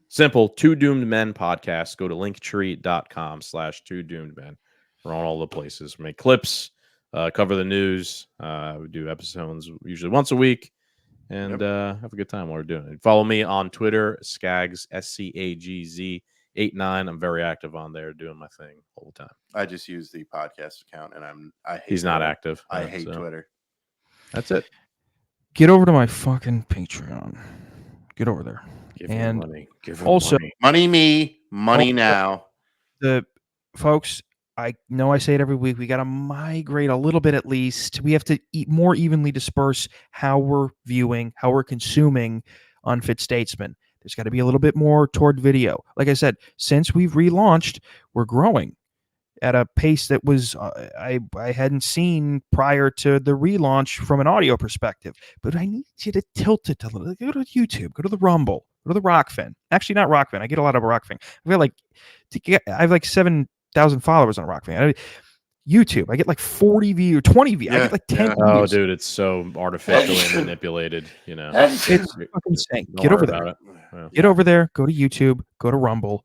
Simple. Two Doomed Men podcast. Go to linktree.com/Two Doomed Men. We're on all the places. We make clips, cover the news. We do episodes usually once a week, and have a good time while we're doing it. Follow me on Twitter, Scagz, SCAGZ 89. I'm very active on there, doing my thing all the time. I just use the podcast account, and he's not active. I hate Twitter. That's it. Get over to my fucking Patreon. Get over there. Give him money. Give him also money. Money now. The folks, I know I say it every week. We got to migrate a little bit at least. We have to more evenly disperse how we're viewing, how we're consuming Unfit Statesman. There's got to be a little bit more toward video. Like I said, since we've relaunched, we're growing at a pace that was I hadn't seen prior to the relaunch from an audio perspective. But I need you to tilt it a little. Go to YouTube. Go to the Rumble. Go to the Rockfin. Actually, not Rockfin. I get a lot of Rockfin. I have like 7,000 followers on Rockfin. YouTube, I get like 40 views or 20 views. I get like 10 views. Oh, dude, it's so artificially manipulated. It's fucking insane. Get over there. Yeah. Get over there. Go to YouTube. Go to Rumble.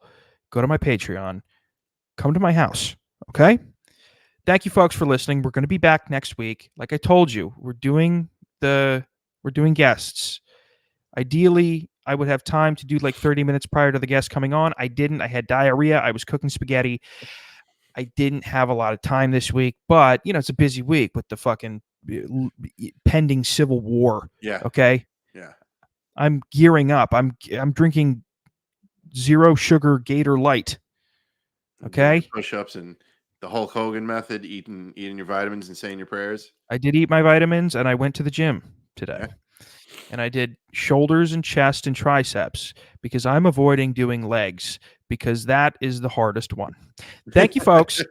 Go to my Patreon. Come to my house. Okay? Thank you, folks, for listening. We're going to be back next week. Like I told you, we're doing guests. Ideally, I would have time to do like 30 minutes prior to the guest coming on. I didn't. I had diarrhea. I was cooking spaghetti. I didn't have a lot of time this week, but it's a busy week with the fucking pending civil war. Yeah. Okay. Yeah. I'm gearing up. I'm drinking zero sugar Gator Light. Okay. Push-ups and the Hulk Hogan method, eating your vitamins and saying your prayers. I did eat my vitamins, and I went to the gym today. Yeah. And I did shoulders and chest and triceps because I'm avoiding doing legs because that is the hardest one. Thank you, folks.